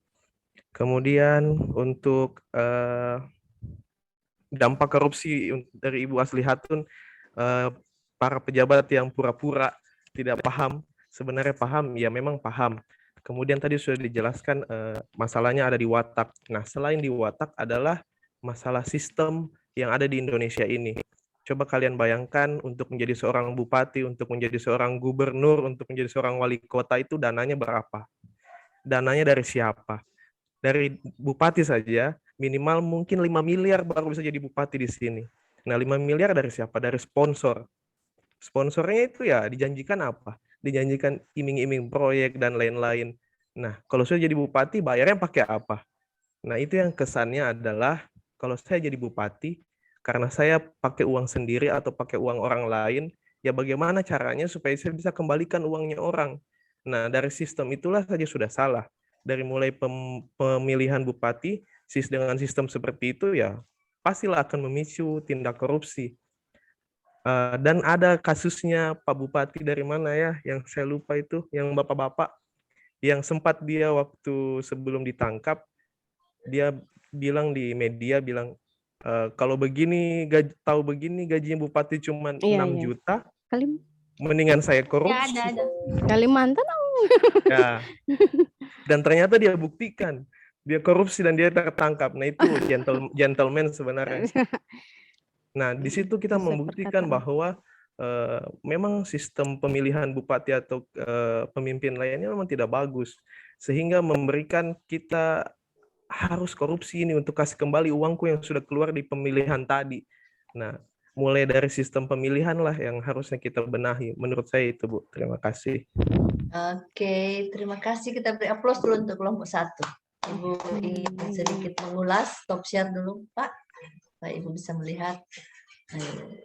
S4: Kemudian untuk dampak korupsi dari Ibu Asli Hatun, para pejabat yang pura-pura tidak paham, sebenarnya paham, ya memang paham. Kemudian tadi sudah dijelaskan masalahnya ada di watak. Nah, selain di watak adalah masalah sistem yang ada di Indonesia ini. Coba kalian bayangkan untuk menjadi seorang bupati, untuk menjadi seorang gubernur, untuk menjadi seorang wali kota itu dananya berapa? Dananya dari siapa? Dari bupati saja minimal mungkin 5 miliar baru bisa jadi bupati di sini. Nah, 5 miliar dari siapa? Dari sponsor. Sponsornya itu ya dijanjikan apa? Dijanjikan iming-iming proyek dan lain-lain. Nah, kalau saya jadi bupati, bayarnya pakai apa? Nah, itu yang kesannya adalah kalau saya jadi bupati, karena saya pakai uang sendiri atau pakai uang orang lain, ya bagaimana caranya supaya saya bisa kembalikan uangnya orang? Nah, dari sistem itulah saja sudah salah. Dari mulai pemilihan bupati, dengan sistem seperti itu ya pastilah akan memicu tindak korupsi. Dan ada kasusnya Pak Bupati dari mana ya, yang saya lupa itu, yang bapak-bapak, yang sempat dia waktu sebelum ditangkap, dia bilang di media, bilang, kalau begini, tahu begini gajinya Bupati cuma 6 juta, mendingan saya korupsi.
S6: Ya, ada. Kalimantan.
S4: Ya. Dan ternyata dia buktikan, dia korupsi dan dia tertangkap. Nah itu gentleman sebenarnya. Nah, di situ kita membuktikan bahwa memang sistem pemilihan bupati atau pemimpin lainnya memang tidak bagus, sehingga memberikan kita harus korupsi ini untuk kasih kembali uangku yang sudah keluar di pemilihan tadi. Nah, mulai dari sistem pemilihan lah yang harusnya kita benahi. Menurut saya itu, Bu. Terima kasih.
S3: Oke, terima kasih. Kita beri aplaus dulu untuk kelompok 1. Ibu ingin sedikit mengulas, stop share dulu, Pak. Supaya Ibu bisa melihat.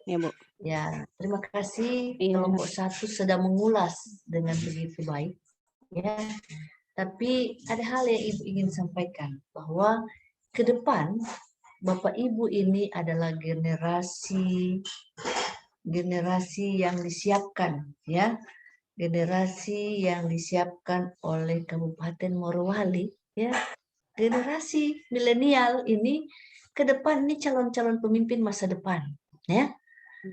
S6: Ya, Bu.
S3: Ya, terima kasih. Kelompok 1 sudah mengulas dengan begitu baik. Ya, tapi ada hal yang Ibu ingin sampaikan, bahwa ke depan Bapak Ibu ini adalah generasi yang disiapkan, ya. Generasi yang disiapkan oleh Kabupaten Morowali, ya. Generasi milenial ini ke depan ini calon-calon pemimpin masa depan, ya.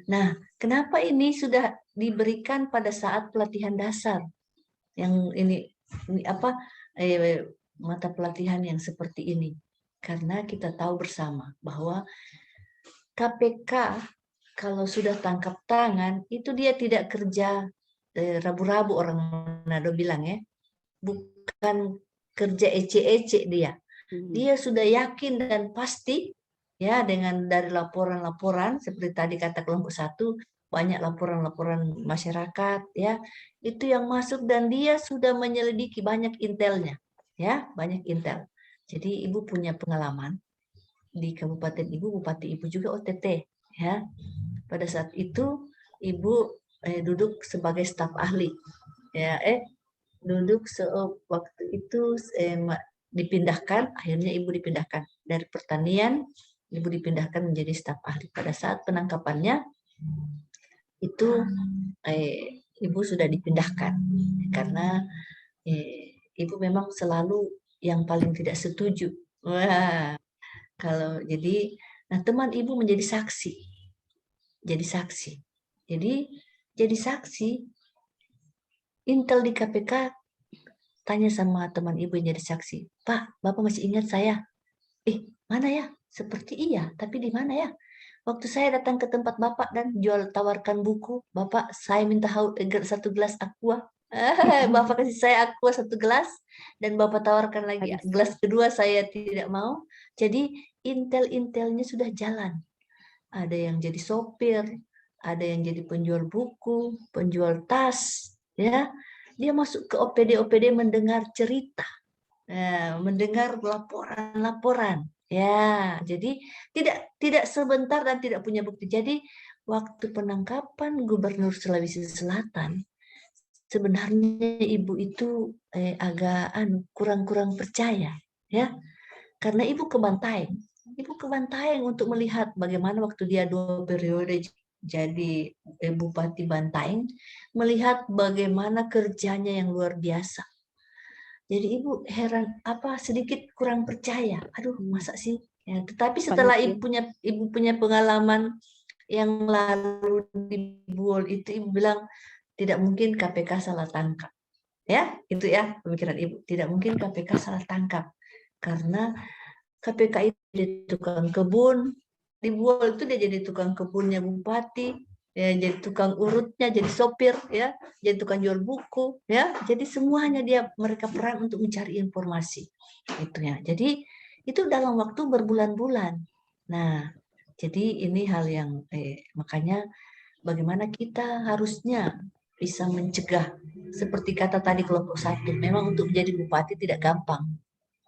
S3: Nah, kenapa ini sudah diberikan pada saat pelatihan dasar? Yang ini apa mata pelatihan yang seperti ini? Karena kita tahu bersama bahwa KPK kalau sudah tangkap tangan itu dia tidak kerja rabu-rabu, orang Manado bilang, ya. Bukan kerja ece-ece dia. Dia sudah yakin dan pasti, ya, dengan dari laporan-laporan seperti tadi kata kelompok 1, banyak laporan-laporan masyarakat, ya, itu yang masuk dan dia sudah menyelidiki, banyak intelnya, ya, banyak intel. Jadi Ibu punya pengalaman di Kabupaten Ibu, Bupati Ibu juga OTT, ya. Pada saat itu Ibu duduk sebagai staf ahli, ya, duduk waktu itu dipindahkan, akhirnya Ibu dipindahkan dari pertanian, Ibu dipindahkan menjadi staf ahli. Pada saat penangkapannya itu Ibu sudah dipindahkan karena Ibu memang selalu yang paling tidak setuju. Wah, kalau jadi, nah teman Ibu menjadi saksi, jadi saksi. Intel di KPK tanya sama teman Ibu yang jadi saksi, Pak, Bapak masih ingat saya? Mana ya? Seperti iya, tapi di mana ya? Waktu saya datang ke tempat Bapak dan tawarkan buku, Bapak saya minta 1 gelas aqua. Bapak kasih saya aqua 1 gelas, dan Bapak tawarkan lagi gelas kedua, saya tidak mau. Jadi intel-intelnya sudah jalan. Ada yang jadi sopir, ada yang jadi penjual buku, penjual tas, ya. Dia masuk ke OPD mendengar cerita, mendengar laporan-laporan. Ya, jadi tidak sebentar dan tidak punya bukti. Jadi waktu penangkapan Gubernur Sulawesi Selatan, sebenarnya Ibu itu agak kurang percaya, ya, karena Ibu ke Bantaeng. Ibu ke Bantaeng untuk melihat bagaimana waktu dia 2 periode jadi Bupati Bantaeng, melihat bagaimana kerjanya yang luar biasa. Jadi Ibu heran apa sedikit kurang percaya. Aduh, masa sih? Ya, tetapi setelah Ibu punya pengalaman yang lalu di Buol itu, Ibu bilang tidak mungkin KPK salah tangkap. Ya, itu ya pemikiran Ibu. Tidak mungkin KPK salah tangkap. Karena KPK itu jadi tukang kebun, di Buol itu dia jadi tukang kebunnya bupati, ya, jadi tukang urutnya, jadi sopir, ya, jadi tukang jual buku, ya, jadi semuanya mereka peran untuk mencari informasi, itu ya. Jadi itu dalam waktu berbulan-bulan. Nah, jadi ini hal yang makanya bagaimana kita harusnya bisa mencegah. Seperti kata tadi kelompok 1, memang untuk menjadi bupati tidak gampang,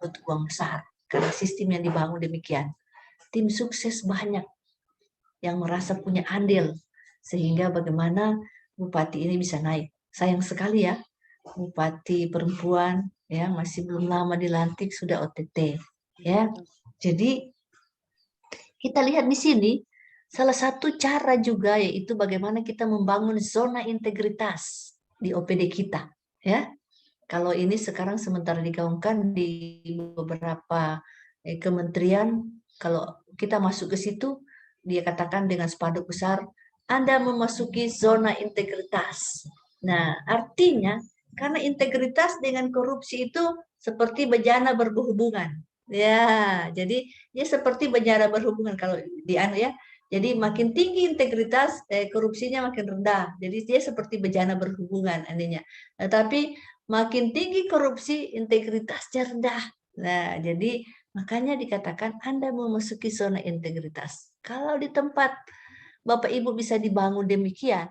S3: butuh uang besar karena sistem yang dibangun demikian. Tim sukses banyak yang merasa punya andil sehingga bagaimana bupati ini bisa naik. Sayang sekali ya, bupati perempuan ya masih belum lama dilantik sudah OTT ya. Jadi kita lihat di sini salah satu cara juga yaitu bagaimana kita membangun zona integritas di OPD kita ya. Kalau ini sekarang sementara digaungkan di beberapa kementerian, kalau kita masuk ke situ, dia katakan dengan spanduk besar, Anda memasuki zona integritas. Nah, artinya karena integritas dengan korupsi itu seperti bejana berhubungan. Ya, jadi dia seperti bejana berhubungan kalau di ya. Jadi makin tinggi integritas, korupsinya makin rendah. Jadi dia seperti bejana berhubungan artinya. Tetapi makin tinggi korupsi, integritasnya rendah. Nah, jadi makanya dikatakan Anda memasuki zona integritas. Kalau di tempat Bapak Ibu bisa dibangun demikian,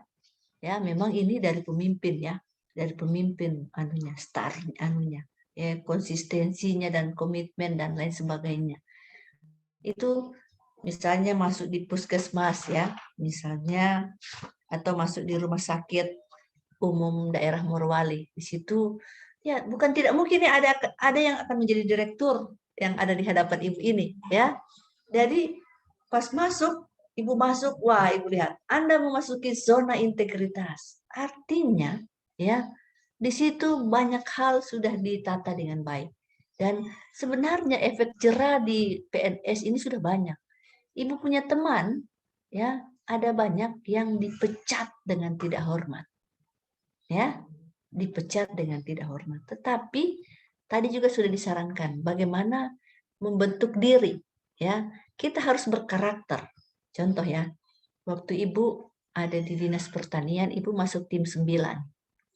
S3: ya memang ini dari pemimpin ya, dari pemimpin star ya, konsistensinya dan komitmen dan lain sebagainya. Itu misalnya masuk di puskesmas ya, misalnya atau masuk di rumah sakit umum daerah Morowali. Di situ ya bukan tidak mungkin ya ada yang akan menjadi direktur yang ada di hadapan Ibu ini ya. Jadi pas Ibu masuk, wah Ibu lihat, Anda memasuki zona integritas. Artinya ya di situ banyak hal sudah ditata dengan baik. Dan sebenarnya efek jera di PNS ini sudah banyak. Ibu punya teman ya, ada banyak yang dipecat dengan tidak hormat. Ya, dipecat dengan tidak hormat. Tetapi tadi juga sudah disarankan bagaimana membentuk diri, ya. Kita harus berkarakter. Contoh ya, waktu Ibu ada di Dinas Pertanian, Ibu masuk tim 9,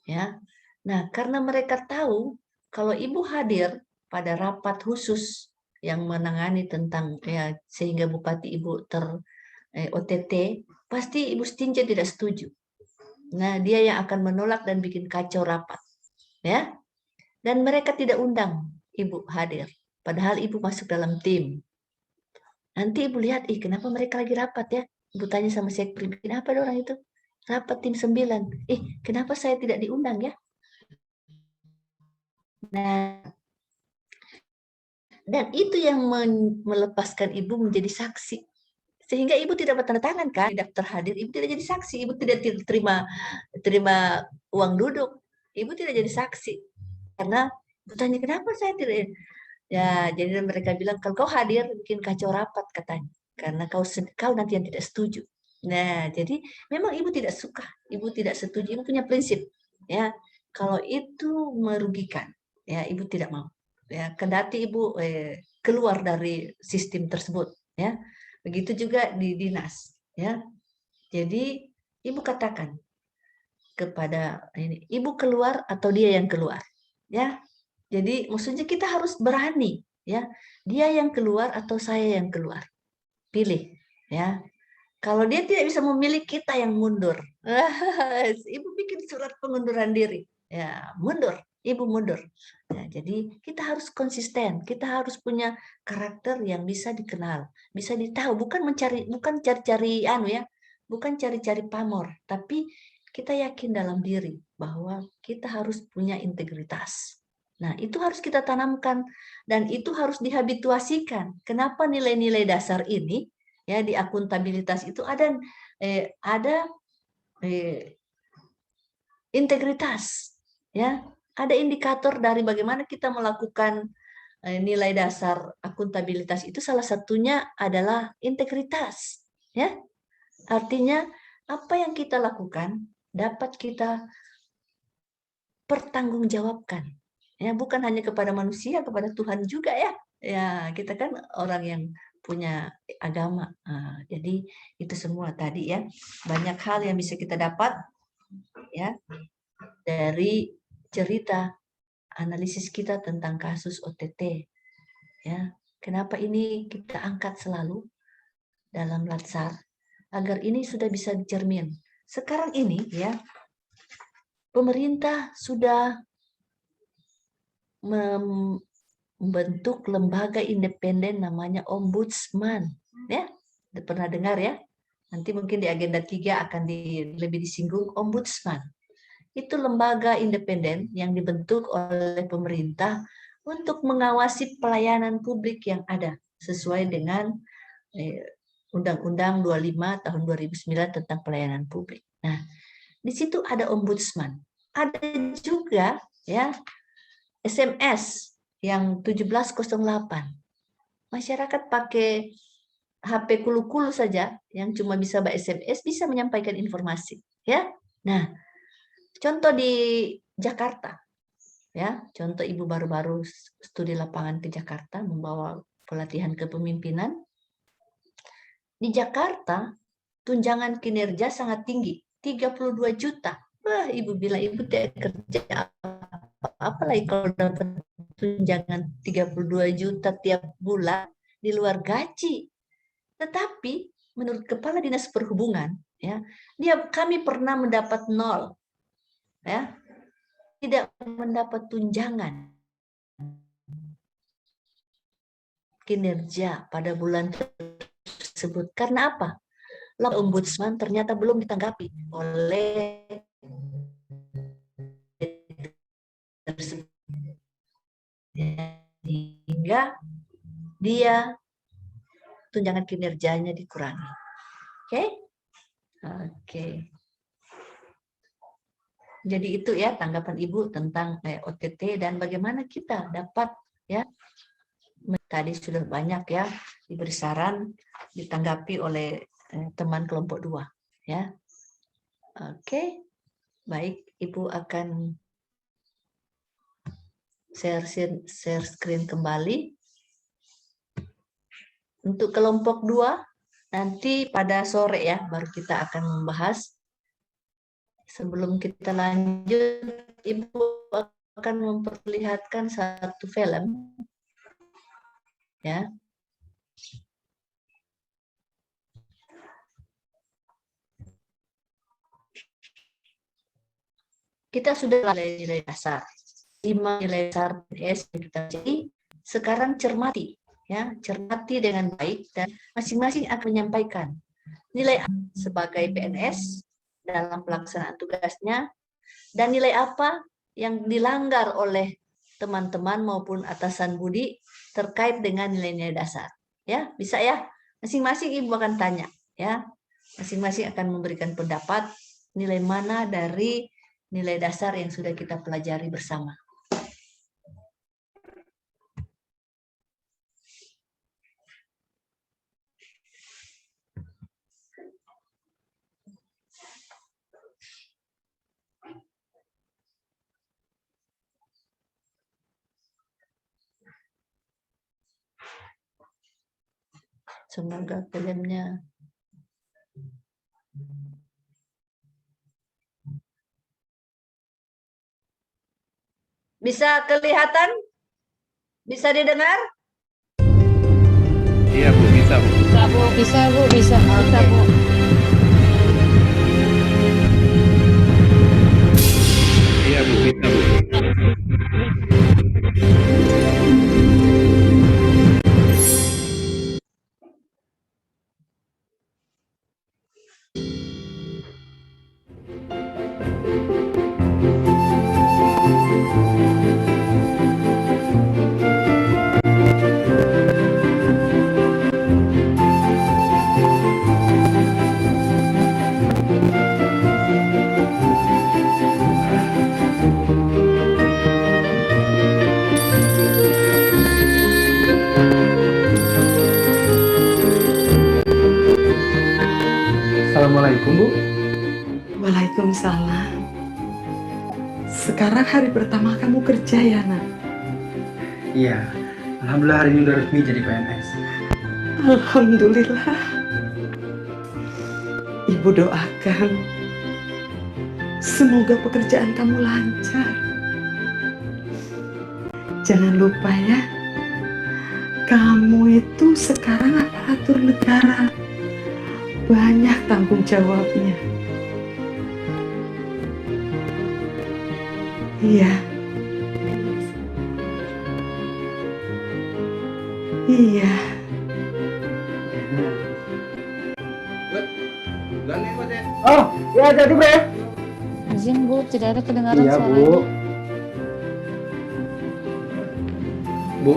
S3: ya. Nah, karena mereka tahu kalau Ibu hadir pada rapat khusus yang menangani tentang ya sehingga Bupati Ibu OTT, pasti Ibu Stinja tidak setuju. Nah, dia yang akan menolak dan bikin kacau rapat. Ya. Dan mereka tidak undang Ibu hadir. Padahal Ibu masuk dalam tim. Nanti Ibu lihat, kenapa mereka lagi rapat ya? Ibu tanya sama sekpri, kenapa ada orang itu? Rapat tim 9. Kenapa saya tidak diundang ya? Nah, dan itu yang melepaskan Ibu menjadi saksi. Sehingga Ibu tidak bertanda tangan kan, tidak terhadir, Ibu tidak jadi saksi, Ibu tidak terima uang duduk, Ibu tidak jadi saksi. Karena bertanya kenapa saya tidak, ya jadi mereka bilang kalau kau hadir bikin kacau rapat katanya, karena kau nanti yang tidak setuju. Nah jadi memang Ibu tidak suka, Ibu tidak setuju, Ibu punya prinsip, ya kalau itu merugikan, ya Ibu tidak mau. Ya kendati Ibu keluar dari sistem tersebut, ya. Begitu juga di dinas, ya. Jadi Ibu katakan kepada ini, Ibu keluar atau dia yang keluar, ya. Jadi maksudnya kita harus berani, ya. Dia yang keluar atau saya yang keluar, pilih, ya. Kalau dia tidak bisa memilih, kita yang mundur. Ibu bikin surat pengunduran diri, ya mundur. Ibu mundur. Nah, jadi kita harus konsisten, kita harus punya karakter yang bisa dikenal, bisa ditahu, bukan cari-cari ya, bukan cari-cari pamor, tapi kita yakin dalam diri bahwa kita harus punya integritas. Nah, itu harus kita tanamkan dan itu harus dihabituasikan. Kenapa nilai-nilai dasar ini ya di akuntabilitas itu ada integritas, ya. ada indikator dari bagaimana kita melakukan nilai dasar akuntabilitas itu, salah satunya adalah integritas, ya. Artinya apa yang kita lakukan dapat kita pertanggungjawabkan, ya, bukan hanya kepada manusia, kepada Tuhan juga, ya. Ya, kita kan orang yang punya agama. Nah, jadi itu semua tadi, ya, banyak hal yang bisa kita dapat, ya, dari cerita analisis kita tentang kasus OTT, ya. Kenapa ini kita angkat selalu dalam Latsar, agar ini sudah bisa cermin. Sekarang ini, ya, pemerintah sudah membentuk lembaga independen namanya Ombudsman, ya. Pernah dengar, ya? Nanti mungkin di agenda 3 akan lebih disinggung Ombudsman. Itu lembaga independen yang dibentuk oleh pemerintah untuk mengawasi pelayanan publik yang ada sesuai dengan Undang-Undang 25 tahun 2009 tentang pelayanan publik. Nah, di situ ada ombudsman. Ada juga, ya, SMS yang 1708. Masyarakat pakai HP kulu-kulu saja yang cuma bisa SMS bisa menyampaikan informasi, ya. Nah, contoh di Jakarta, ya, contoh ibu baru-baru studi lapangan ke Jakarta membawa pelatihan kepemimpinan. Di Jakarta, tunjangan kinerja sangat tinggi, 32 juta. Wah, ibu bilang ibu tidak kerja apa-apa lagi kalau dapat tunjangan 32 juta tiap bulan di luar gaji. Tetapi menurut Kepala Dinas Perhubungan, ya, kami pernah mendapat 0, ya, tidak mendapat tunjangan kinerja pada bulan tersebut. Karena apa? Ombudsman ternyata belum ditanggapi oleh sehingga dia tunjangan kinerjanya dikurangi. Oke? Oke. Jadi itu, ya, tanggapan Ibu tentang OTT dan bagaimana kita dapat, ya, tadi sudah banyak, ya, diberi saran, ditanggapi oleh teman kelompok 2, ya. Oke, baik, Ibu akan share screen kembali. Untuk kelompok 2 nanti pada sore, ya, baru kita akan membahas. Sebelum kita lanjut, Ibu akan memperlihatkan satu film, ya. Kita sudah nilai dasar, 5 nilai dasar PNS yang kita jadi. Sekarang cermati, ya, cermati dengan baik dan masing-masing akan menyampaikan nilai sebagai PNS dalam pelaksanaan tugasnya dan nilai apa yang dilanggar oleh teman-teman maupun atasan budi terkait dengan nilai-nilai dasar, ya. Bisa, ya, masing-masing Ibu akan tanya, ya, masing-masing akan memberikan pendapat nilai mana dari nilai dasar yang sudah kita pelajari bersama. Semoga filmnya bisa kelihatan, bisa didengar.
S4: Iya, Bu, bisa, Bu.
S2: Bisa, Bu. Bisa, Bu. Bisa, bisa, Bu.
S4: Iya, Bu, bisa, Bu.
S11: Assalamualaikum, Bu.
S12: Waalaikumsalam. Sekarang hari pertama kamu kerja ya, nak?
S11: Iya, alhamdulillah hari ini udah resmi jadi PNS.
S12: Alhamdulillah. Ibu doakan semoga pekerjaan kamu lancar. Jangan lupa ya, kamu itu sekarang aparatur negara. Banyak tanggung jawabnya. Iya. Iya.
S11: Oh, ya jadi Bre.
S2: Izin Bu, tidak ada kedengaran
S11: Iya,
S2: suaranya.
S11: Bu. Bu.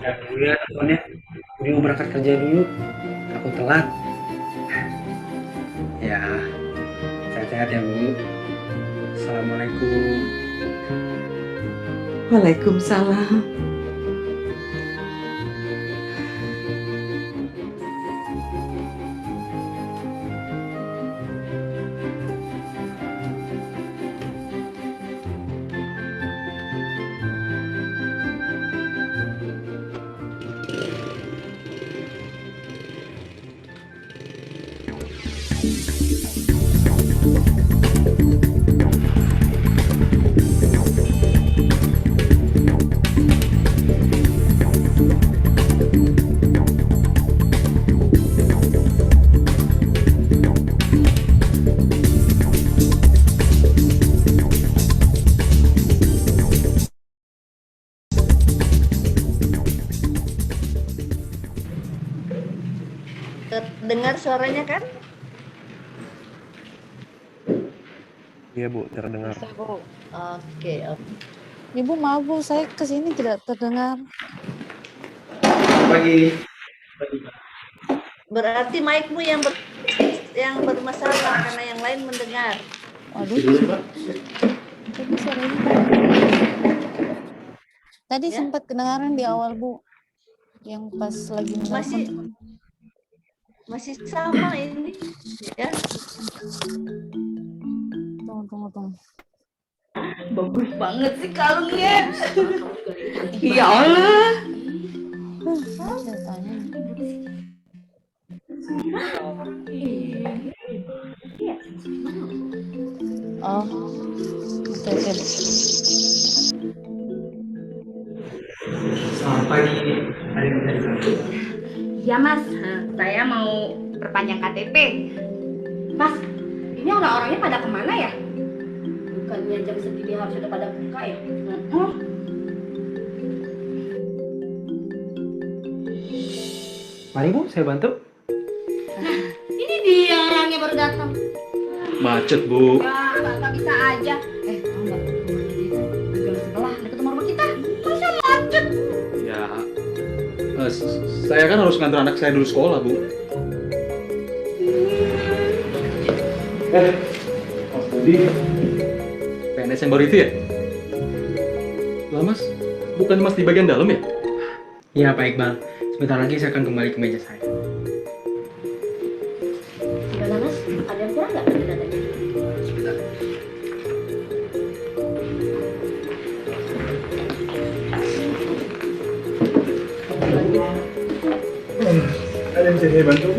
S11: Ya, dulu ya teleponnya. Budi mau berangkat kerja dulu. Aku telat. Ya, sehat-sehat ya, Bu. Assalamualaikum.
S12: Waalaikumsalam.
S3: Dengar suaranya kan?
S4: Iya Bu, terdengar.
S3: Oke.
S2: Ibu maaf Bu, saya kesini tidak terdengar.
S11: Pagi.
S3: Berarti mic-mu yang bermasalah karena yang lain mendengar.
S2: Waduh. Tadi suaranya tadi
S3: Ya.
S2: sempat kedengaran di awal Bu, yang pas lagi
S3: Masih sama ini ya.
S2: Tunggu.
S3: Bagus banget sih kalungnya. Ya Allah.
S2: Oh, oke.
S11: Selamat pagi. Ada yang bisa dibantu?
S13: Ya Mas, saya mau perpanjang KTP. Mas, ini orang-orangnya pada kemana ya? Bukannya jam segini harus sudah pada buka ya?
S11: Mari Bu, saya bantu.
S13: Ini dia orangnya baru datang.
S11: Macet Bu.
S13: Ya, nggak bisa aja. Tahu nggak? Rumahnya dia itu di gang sebelah, dekat rumah kita. Masa macet?
S11: Ya, saya kan harus ngantar anak saya dulu sekolah Bu. Mas Budi, PNS yang baru itu ya? Lah Mas, bukan Mas di bagian dalam ya? Iya Pak Iqbal, sebentar lagi saya akan kembali ke meja saya.
S13: Gimana Mas? Ada yang kurang nggak dari datanya?
S11: Sebentar. Ada yang bisa saya bantu?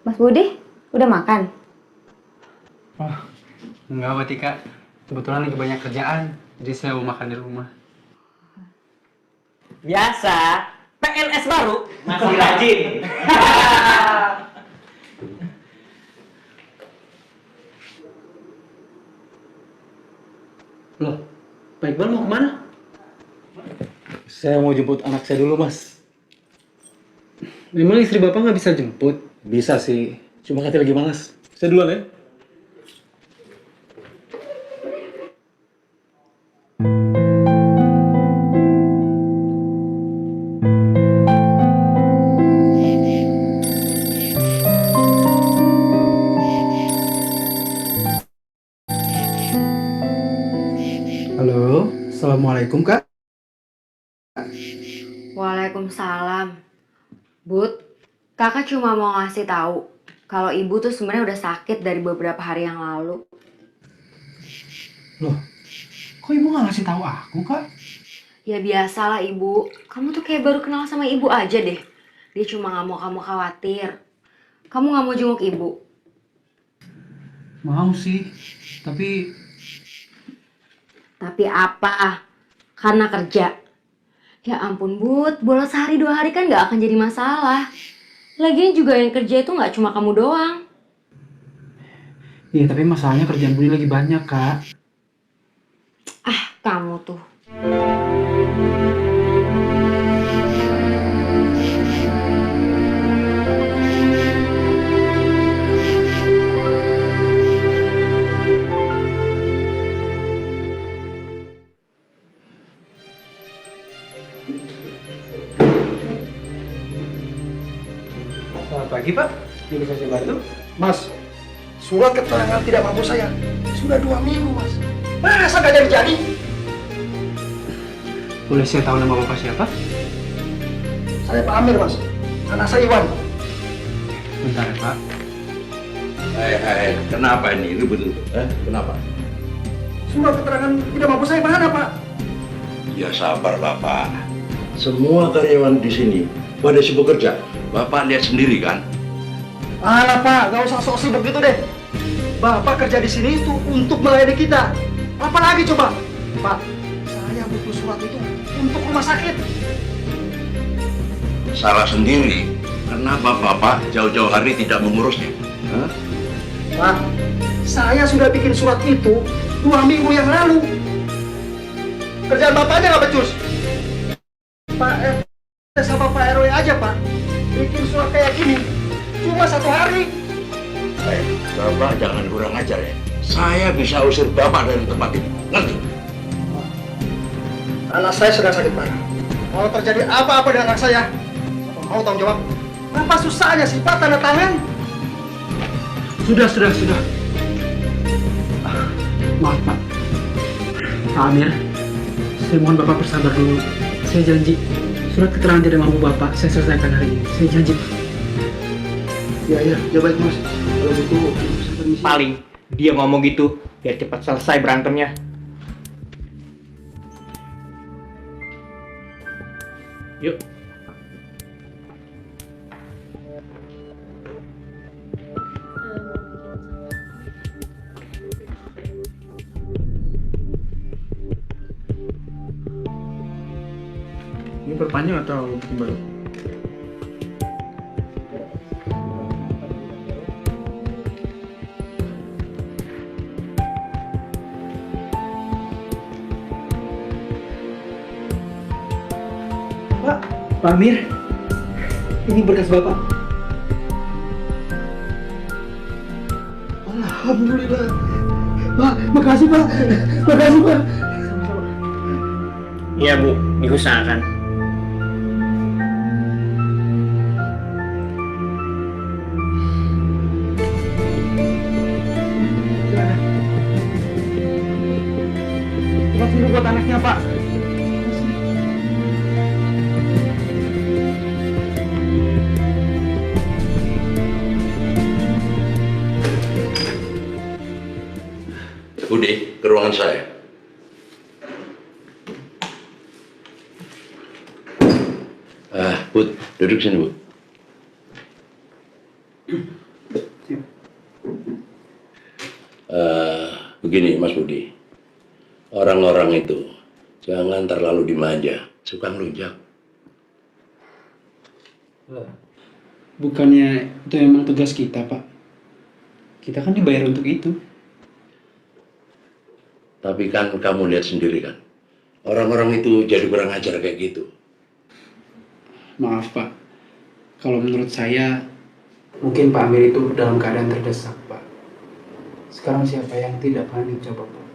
S13: Mas Budi, udah makan?
S11: Oh, enggak Mbak Tika. Kebetulan lagi banyak kerjaan, jadi saya mau makan di rumah.
S14: Biasa, PNS baru masih rajin.
S11: Loh, Pak Iqbal mau kemana? Saya mau jemput anak saya dulu, Mas. Memang istri Bapak nggak bisa jemput? Bisa sih, cuma katanya lagi malas. Saya duluan ya. Assalamualaikum, Kak.
S15: Waalaikumsalam. Bud, kakak cuma mau ngasih tahu kalau ibu tuh sebenarnya udah sakit dari beberapa hari yang lalu.
S11: Loh, kok ibu nggak ngasih tahu aku, Kak?
S15: Ya biasalah ibu, kamu tuh kayak baru kenal sama ibu aja deh. Dia cuma nggak mau kamu khawatir. Kamu nggak mau jenguk ibu?
S11: Mau sih, tapi
S15: Tapi apa? Karena kerja. Ya ampun Bud, bolos sehari 2 hari kan nggak akan jadi masalah. Lagian juga yang kerja itu nggak cuma kamu doang.
S11: iya, tapi masalahnya kerjaan Budi lagi banyak, Kak.
S15: Kamu tuh.
S11: Selamat pagi, Pak. Ini bisa saya bantu?
S16: Mas, surat keterangan tidak mampu saya sudah 2 minggu, Mas. Masa nggak jadi-jadi?
S11: Boleh saya tahu nama Bapak siapa?
S16: Saya Pak Amir, Mas. Anak saya Iwan.
S11: Bentar ya, Pak.
S17: Hai, kenapa ini? Ribut? Kenapa?
S16: Surat keterangan tidak mampu saya mana, Pak?
S17: Ya sabar, Bapak. Semua karyawan di sini pada sibuk kerja. Bapak lihat sendiri kan?
S16: Alah, Pak, nggak usah sok sibuk gitu deh. Bapak kerja di sini itu untuk melayani kita. Apa lagi coba? Pak, saya butuh surat itu untuk rumah sakit.
S17: Salah sendiri. Kenapa Bapak jauh-jauh hari tidak mengurusnya? Hah?
S16: Pak, saya sudah bikin surat itu 2 minggu yang lalu. Kerjaan Bapaknya nggak becus. Pak RT sama Pak RW aja, Pak. Bikin surat kayak gini cuma 1 hari.
S17: Bapak jangan kurang ajar ya. Saya bisa usir Bapak dari tempat ini. Ngerti?
S16: Anak saya sedang sakit parah. Kalau terjadi apa-apa dengan anak saya, Bapak mau tanggung jawab? Apa susahnya sih, Pak, tanda tangan?
S11: Sudah. Maaf, Pak. Pak Amir, saya mohon Bapak bersabar dulu. Saya janji, surat keterangan tidak mampu Bapak, saya selesaikan hari ini. Saya janji, Pak.
S16: Ya baik, Mas. Kalau gitu, saya permisi.
S14: Paling dia ngomong gitu biar cepat selesai berantemnya. Yuk.
S11: Ini perpanjang atau bikin baru? Pak Amir, ini berkas Bapak.
S16: Alhamdulillah. Pak, makasih, Pak. Makasih, Pak.
S14: Iya Bu, diusahakan.
S11: Tempat dulu buat anaknya, Pak.
S17: Budi, ke ruangan saya. Bud, duduk sini, Bu. Begini, Mas Budi. Orang-orang itu jangan terlalu dimanja, suka ngelunjak.
S11: Bukannya itu memang tugas kita, Pak. Kita kan dibayar untuk itu.
S17: Tapi kan kamu lihat sendiri kan, orang-orang itu jadi kurang ajar kayak gitu.
S11: Maaf, Pak. Kalau menurut saya, mungkin Pak Amir itu dalam keadaan terdesak, Pak. Sekarang siapa yang tidak panik coba, Pak?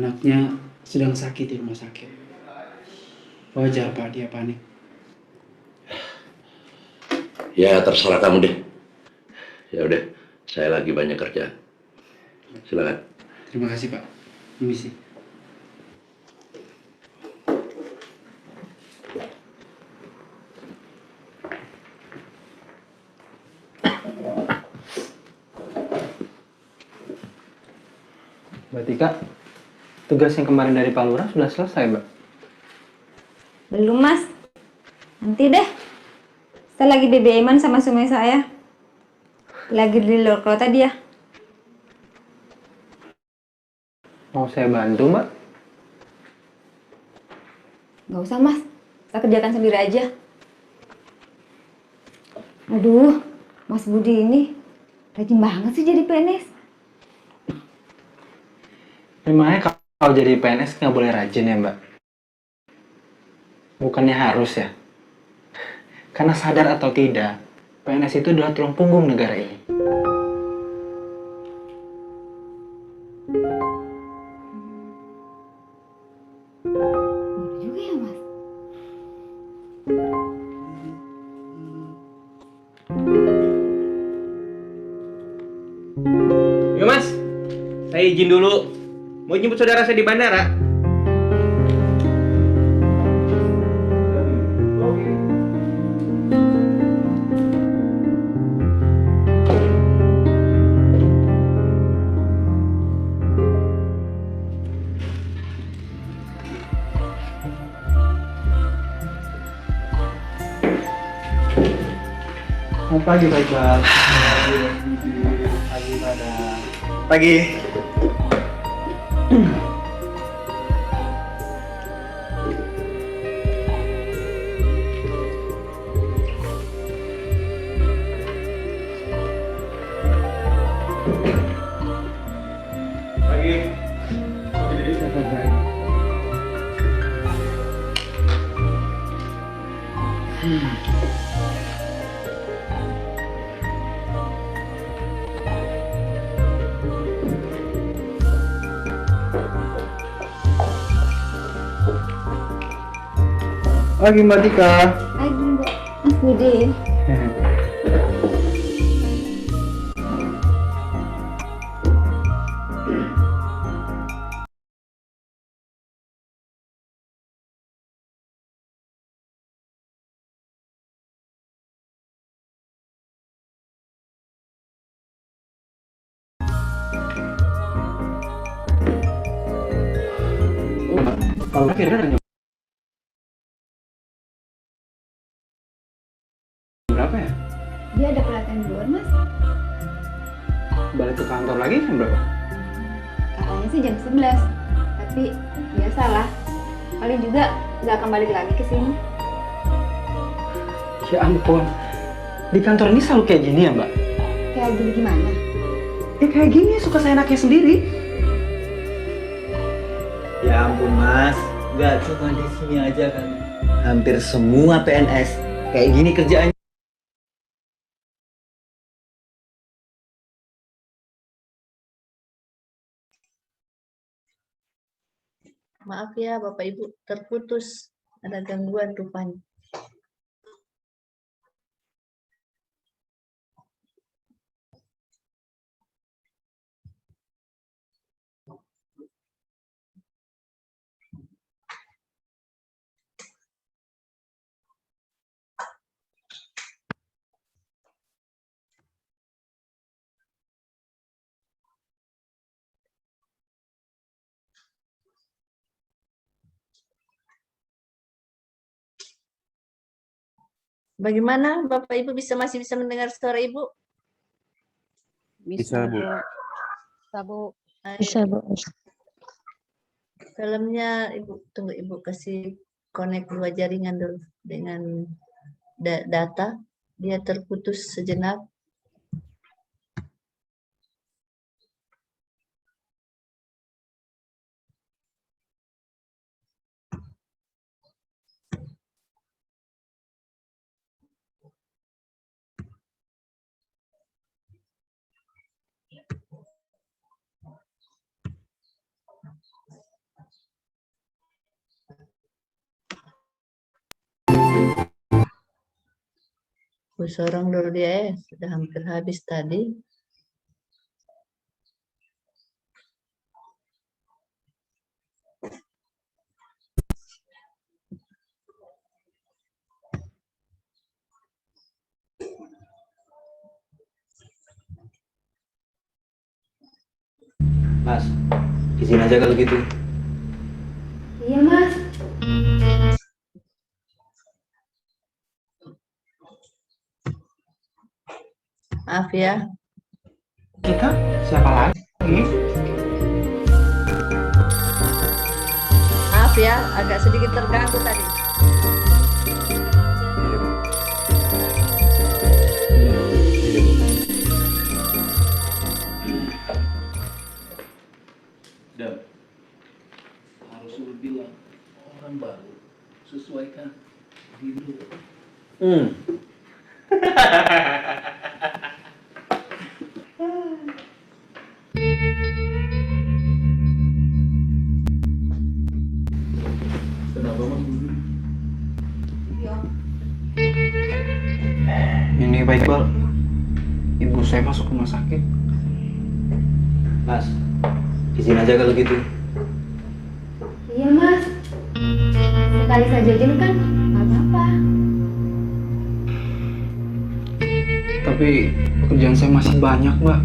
S11: Anaknya sedang sakit di rumah sakit. Wajar, Pak, dia panik.
S17: Ya terserah kamu deh. Ya udah, saya lagi banyak kerjaan. Silakan.
S11: Terima kasih, Pak. Permisi. Mbak Tika, tugas yang kemarin dari Pak Lurah sudah selesai, Mbak?
S18: Belum, Mas. Nanti deh. Saya lagi BBM-an sama suami saya. Lagi di luar kota dia.
S11: Mau saya bantu, Mbak?
S18: Nggak usah, Mas. Saya kerjakan sendiri aja. Aduh, Mas Budi ini rajin banget sih jadi PNS.
S11: Memangnya kalau jadi PNS nggak boleh rajin ya, Mbak? Bukannya harus ya? Karena sadar atau tidak, PNS itu adalah tulang punggung negara ini.
S18: Juga ya, Mas.
S14: Yo Mas, saya izin dulu. Mau jemput saudara saya di bandara.
S11: Selamat pagi, Pak Iqbal. Pagi, Madam. Pagi. Pagi, Mbak Tika.
S18: Pagi, Mbak. Mas Budi.
S11: Kalau kira-kira berapa ya?
S18: Dia ada pelatihan di luar, Mas.
S11: Balik ke kantor lagi jam berapa?
S18: Katanya sih jam 11. Tapi biasalah. Paling juga nggak akan balik lagi ke sini.
S11: Ya ampun. Di kantor ini selalu kayak gini ya, Mbak?
S18: Kayak gini gimana?
S11: Ya kayak gini, suka seenaknya sendiri.
S19: Ya ampun Mas, nggak cuma di sini aja kan. Hampir semua PNS kayak gini kerjaannya.
S3: Maaf ya Bapak Ibu, terputus. Ada gangguan rupanya. Bagaimana Bapak Ibu masih bisa mendengar suara Ibu?
S4: Bisa, Bu.
S1: Bisa, Bu.
S2: Bisa, Bu.
S3: Filmnya Ibu, tunggu Ibu kasih connect dua jaringan dulu dengan data. Dia terputus sejenak. Sorong dulu dia ya, sudah hampir habis tadi.
S11: Mas,
S19: izin aja kalau gitu.
S15: Iya, Mas.
S3: Maaf ya.
S11: Kita siapa lagi?
S3: Maaf ya, agak sedikit terganggu tadi.
S11: Dan harus lu bilang orang baru sesuaikan diri. Kenapa Mas Budi? Ini Pak Iqbal, ibu saya masuk rumah sakit.
S19: Mas, izin aja kalau gitu.
S15: Iya, Mas. Sekali saja izin kan nggak apa-apa.
S11: Tapi pekerjaan saya masih banyak, Mbak.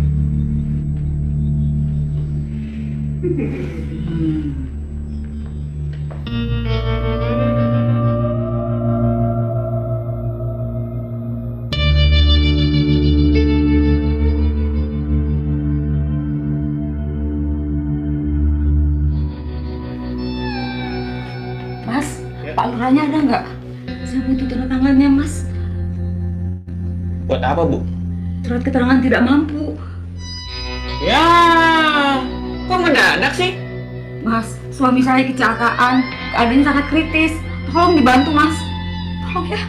S15: Mas, Pak Lurahnya ada nggak? Saya butuh tanda tangannya, Mas.
S14: Buat apa, Bu?
S15: Surat keterangan tidak mampu.
S14: Ya, kok mendadak sih?
S15: Mas, suami saya kecelakaan. Keadaannya sangat kritis. Tolong dibantu, Mas. Tolong ya.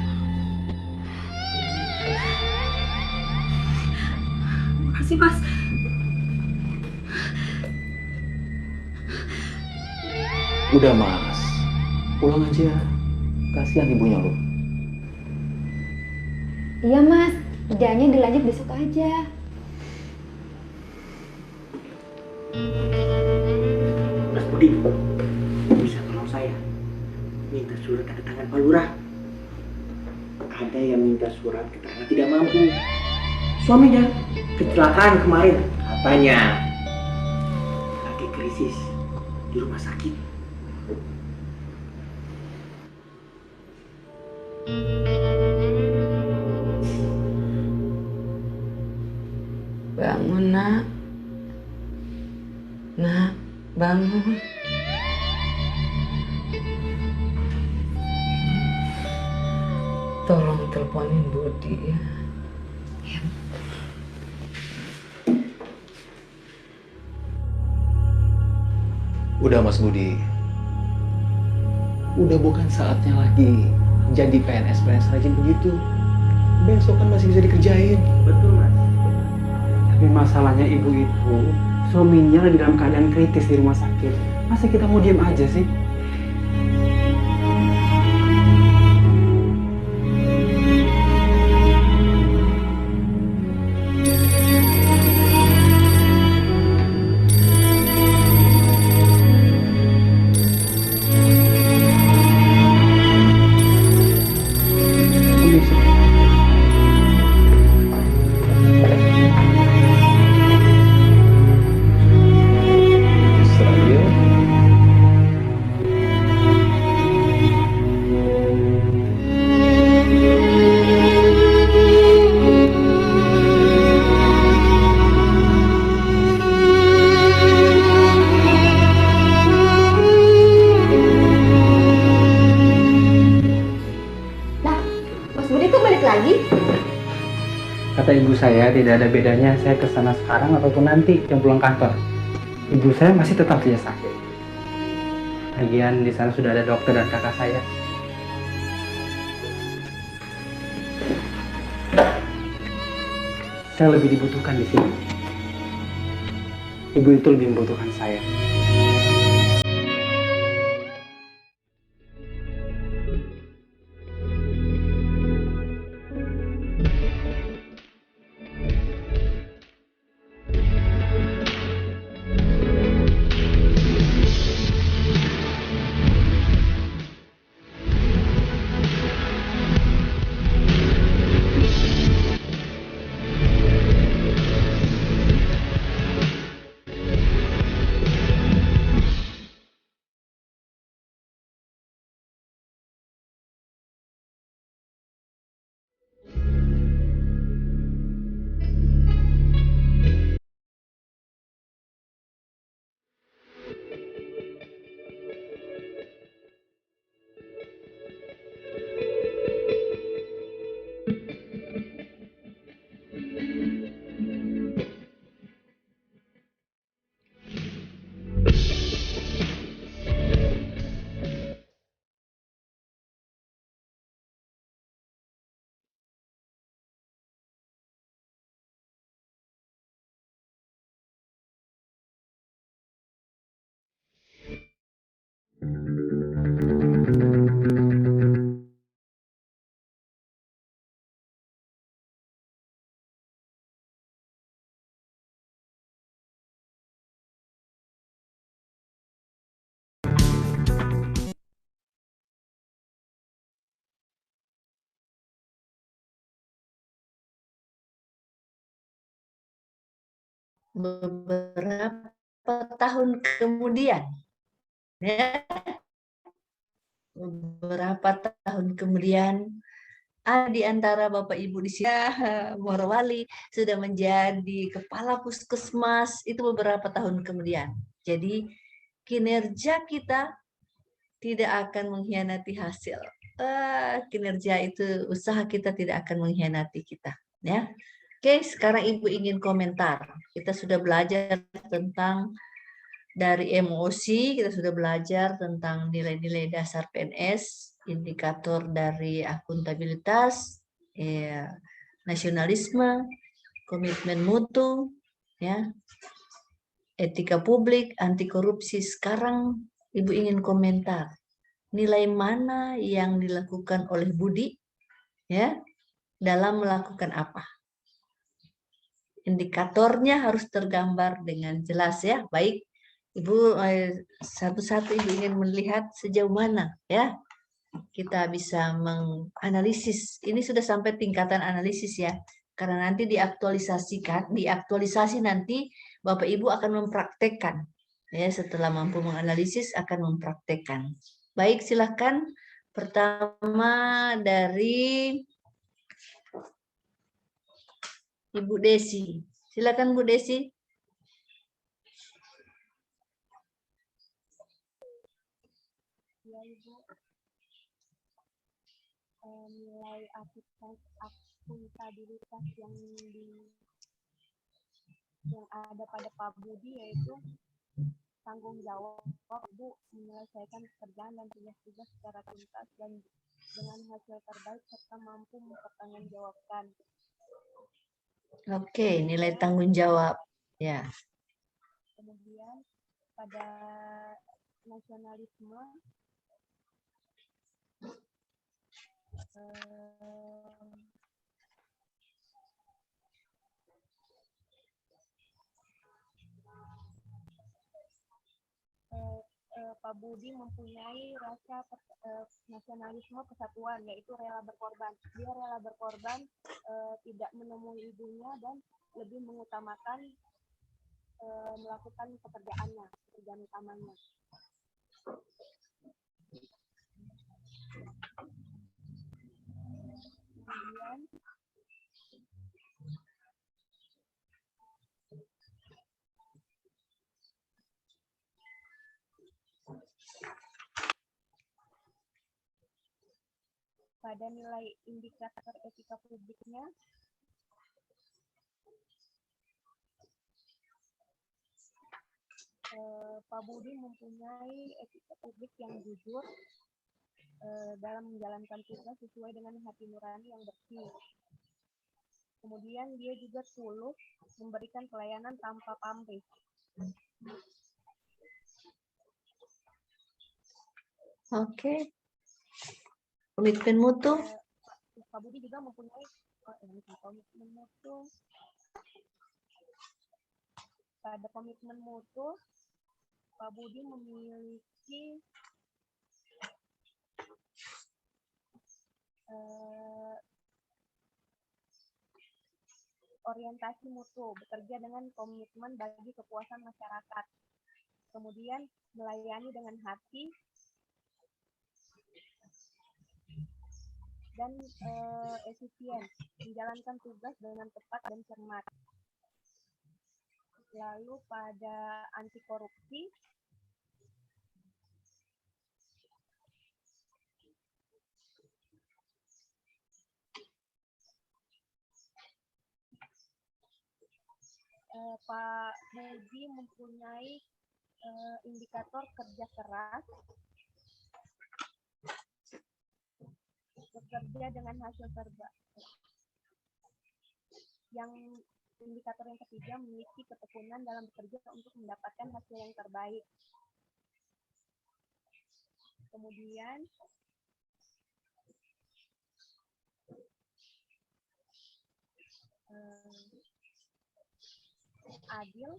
S15: Makasih, Mas.
S11: Udah Mas, pulang aja. Kasihan ibunya loh.
S18: Iya Mas, kerjaannya dilanjut besok aja.
S14: Mas Budi, bisa tolong saya minta surat tanda tangan Pak Lurah. Ada yang minta surat keterangan tidak mampu. Suaminya kecelakaan kemarin, katanya lagi krisis di rumah sakit.
S15: Bangun, Nak. Nak, bangun. Tolong teleponin Budi ya.
S11: Udah Mas Budi. Udah bukan saatnya lagi jadi PNS rajin begitu. Besok kan masih bisa dikerjain.
S14: Betul, Mas.
S11: Tapi masalahnya ibu itu suaminya lagi dalam keadaan kritis di rumah sakit. Masa kita mau diam aja sih? Kata ibu saya tidak ada bedanya saya ke sana sekarang ataupun nanti jam pulang kantor. Ibu saya masih tetap saja sakit. Lagian di sana sudah ada dokter dan kakak saya. Saya lebih dibutuhkan di sini. Ibu itu lebih membutuhkan saya.
S3: beberapa tahun kemudian, ya, beberapa tahun kemudian, ada di antara Bapak Ibu di sini, Morowali sudah menjadi kepala puskesmas itu beberapa tahun kemudian. Jadi kinerja kita tidak akan mengkhianati hasil. Kinerja itu, usaha kita tidak akan mengkhianati kita. Ya, oke. Sekarang Ibu ingin komentar. Kita sudah belajar tentang dari emosi, kita sudah belajar tentang nilai-nilai dasar PNS, indikator dari akuntabilitas, nasionalisme, komitmen mutu, ya, etika publik, anti korupsi. Sekarang Ibu ingin komentar nilai mana yang dilakukan oleh Budi, ya, dalam melakukan apa. Indikatornya harus tergambar dengan jelas, ya. Baik, Ibu satu-satu Ibu ingin melihat sejauh mana, ya, kita bisa menganalisis. Ini sudah sampai tingkatan analisis, ya, karena nanti diaktualisasi nanti Bapak Ibu akan mempraktekkan, ya, setelah mampu menganalisis akan mempraktekkan. Baik, silakan. Pertama dari Ibu Desi. Silakan Bu Desi.
S20: Ya, Ibu. Nilai akuntabilitas yang ada pada Pak Budi yaitu tanggung jawab Ibu menyelesaikan pekerjaan dan tugas-tugas secara tuntas dan dengan hasil terbaik serta mampu mempertanggungjawabkan.
S3: Oke, nilai tanggung jawab, ya.
S20: Kemudian pada nasionalisme Pak Budi mempunyai rasa nasionalisme kesatuan, yaitu rela berkorban. Dia rela berkorban, tidak menemui ibunya dan lebih mengutamakan melakukan pekerjaan utamanya. Kemudian pada nilai indikator etika publiknya, Pak Budi mempunyai etika publik yang jujur dalam menjalankan tugas sesuai dengan hati nurani yang bersih. Kemudian dia juga tulus memberikan pelayanan tanpa pamrih.
S3: Oke. Komitmen mutu.
S20: Pak Budi juga mempunyai komitmen mutu. Pada komitmen mutu, Pak Budi memiliki orientasi mutu, bekerja dengan komitmen bagi kepuasan masyarakat. Kemudian melayani dengan hati dan efisien, menjalankan tugas dengan tepat dan cermat. Lalu pada anti korupsi, Pak Budi mempunyai indikator kerja keras, bekerja dengan hasil terbaik. Yang indikator yang ketiga memiliki ketekunan dalam bekerja untuk mendapatkan hasil yang terbaik. Kemudian adil,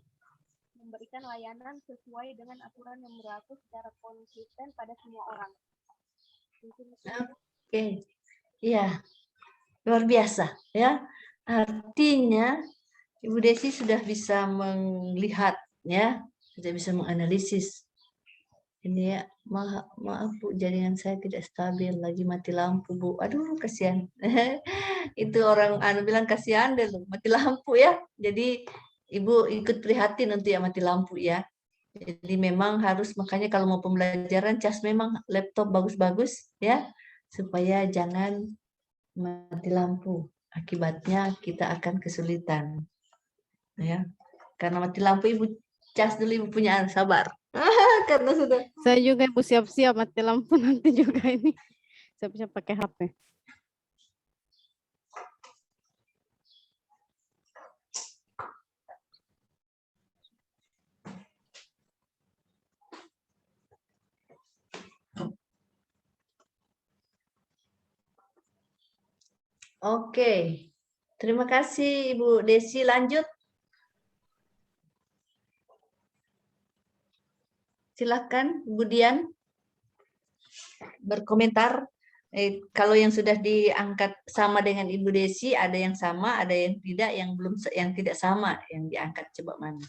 S20: memberikan layanan sesuai dengan aturan yang berlaku secara konsisten pada semua orang.
S3: Oke, iya, luar biasa, ya. Artinya Ibu Desi sudah bisa melihat ya, sudah bisa menganalisis. Ini ya, maaf Bu, jaringan saya tidak stabil, lagi mati lampu Bu. Aduh, kasihan. Itu orang bilang kasihan deh loh, mati lampu ya. Jadi Ibu ikut prihatin untuk yang mati lampu ya. Jadi memang harus, makanya kalau mau pembelajaran cas memang laptop bagus-bagus ya, supaya jangan mati lampu. Akibatnya kita akan kesulitan. Ya. Karena mati lampu Ibu cas dulu, Ibu punya sabar. Karena sudah.
S6: Saya juga Ibu siap-siap mati lampu nanti juga ini. Siap-siap pakai HP.
S3: Oke. Terima kasih Ibu Desi, lanjut. Silakan Bu Dian berkomentar. Kalau yang sudah diangkat sama dengan Ibu Desi, ada yang sama, ada yang tidak, yang belum, yang tidak sama, yang diangkat coba mana?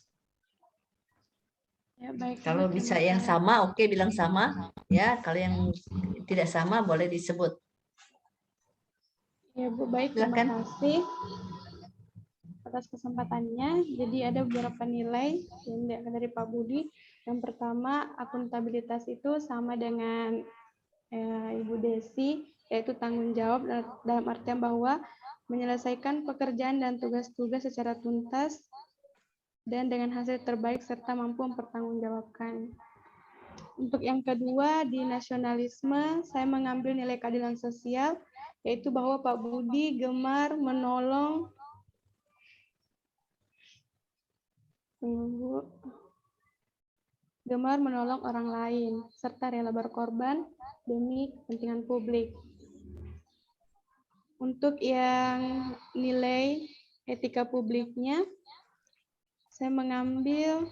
S7: Ya, baik,
S3: Kalau
S7: Bu,
S3: bisa
S7: terima
S3: yang
S7: kasih.
S3: sama, oke, bilang sama. Ya, kalau yang tidak sama boleh disebut.
S7: Ya Bu, baik,
S3: Silakan.
S7: terima kasih atas kesempatannya. Jadi ada beberapa nilai yang diangkat dari Pak Budi. Yang pertama, akuntabilitas itu sama dengan Ibu Desi, yaitu tanggung jawab dalam artian bahwa menyelesaikan pekerjaan dan tugas-tugas secara tuntas dan dengan hasil terbaik serta mampu mempertanggungjawabkan. Untuk yang kedua, di nasionalisme, saya mengambil nilai keadilan sosial, yaitu bahwa Pak Budi gemar menolong orang lain, serta rela berkorban demi kepentingan publik. Untuk yang nilai etika publiknya, saya mengambil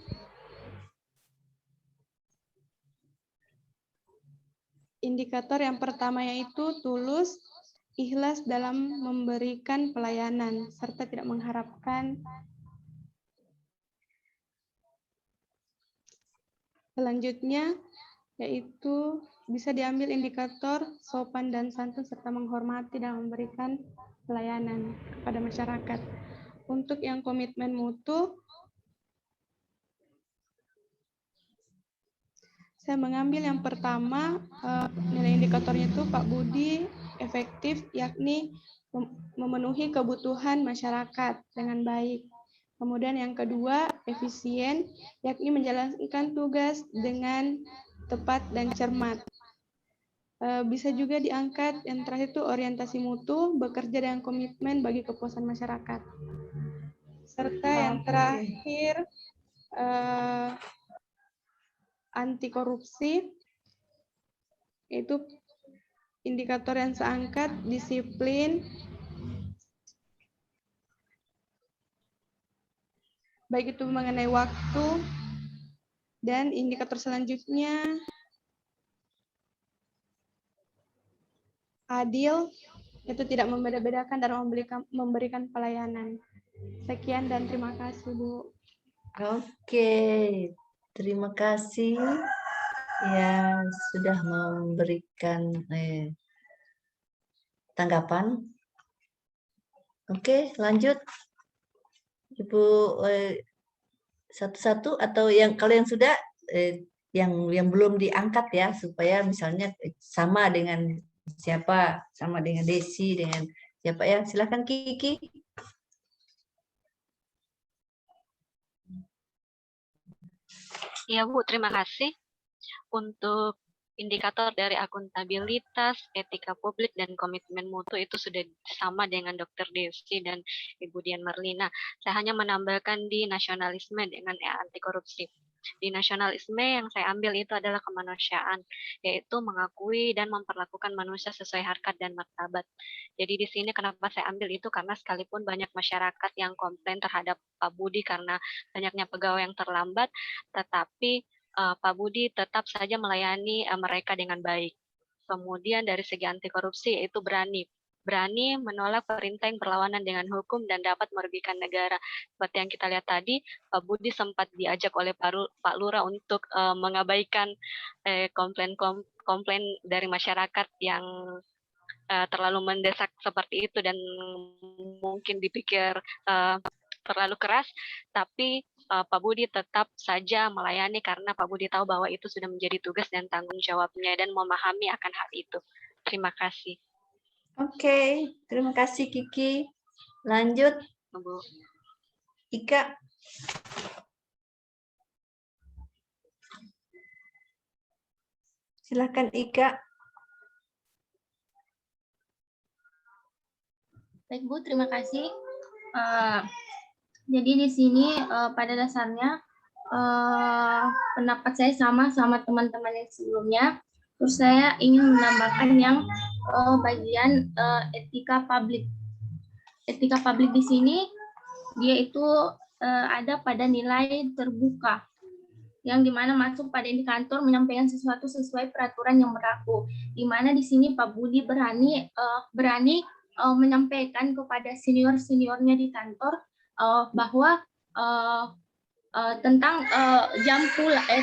S7: indikator yang pertama, yaitu tulus, ikhlas dalam memberikan pelayanan, serta tidak mengharapkan. Selanjutnya, yaitu bisa diambil indikator sopan dan santun serta menghormati dan memberikan pelayanan kepada masyarakat. Untuk yang komitmen mutu, saya mengambil yang pertama, nilai indikatornya itu Pak Budi efektif, yakni memenuhi kebutuhan masyarakat dengan baik. Kemudian yang kedua, efisien, yakni menjalankan tugas dengan tepat dan cermat. Bisa juga diangkat yang terakhir itu orientasi mutu, bekerja dengan komitmen bagi kepuasan masyarakat. Serta yang terakhir, anti korupsi, yaitu indikator yang saya angkat, disiplin, baik itu mengenai waktu, dan indikator selanjutnya adil, yaitu tidak membeda-bedakan dan memberikan pelayanan. Sekian dan terima kasih Bu.
S3: Oke, terima kasih yang sudah memberikan tanggapan. Oke, lanjut. Ibu satu-satu atau yang kalau yang sudah yang belum diangkat ya, supaya misalnya sama dengan siapa, sama dengan Desi, dengan siapa ya, silakan Kiki.
S5: Ya Bu, terima kasih. Untuk indikator dari akuntabilitas, etika publik, dan komitmen mutu itu sudah sama dengan Dr. Desi dan Ibu Dian Marlina. Saya hanya menambahkan di nasionalisme dengan anti korupsi. Di nasionalisme yang saya ambil itu adalah kemanusiaan, yaitu mengakui dan memperlakukan manusia sesuai harkat dan martabat. Jadi di sini kenapa saya ambil itu, karena sekalipun banyak masyarakat yang komplain terhadap Pak Budi karena banyaknya pegawai yang terlambat, tetapi Pak Budi tetap saja melayani mereka dengan baik. Kemudian dari segi anti korupsi, yaitu berani berani menolak perintah yang berlawanan dengan hukum dan dapat merugikan negara. Seperti yang kita lihat tadi, Pak Budi sempat diajak oleh Pak Lurah untuk mengabaikan komplain dari masyarakat yang terlalu mendesak seperti itu dan mungkin dipikir terlalu keras, tapi Pak Budi tetap saja melayani karena Pak Budi tahu bahwa itu sudah menjadi tugas dan tanggung jawabnya dan memahami akan hal itu. Terima kasih.
S3: Oke, terima kasih Kiki. Lanjut,
S5: Bu.
S3: Ika. Silakan Ika.
S8: Baik Bu, terima kasih. Jadi di sini pada dasarnya pendapat saya sama teman-teman yang sebelumnya. Terus saya ingin menambahkan yang bagian etika publik. Etika publik di sini dia itu ada pada nilai terbuka, yang dimana masuk pada indikator menyampaikan sesuatu sesuai peraturan yang berlaku. Dimana di sini Pak Budi berani menyampaikan kepada senior-seniornya di kantor bahwa tentang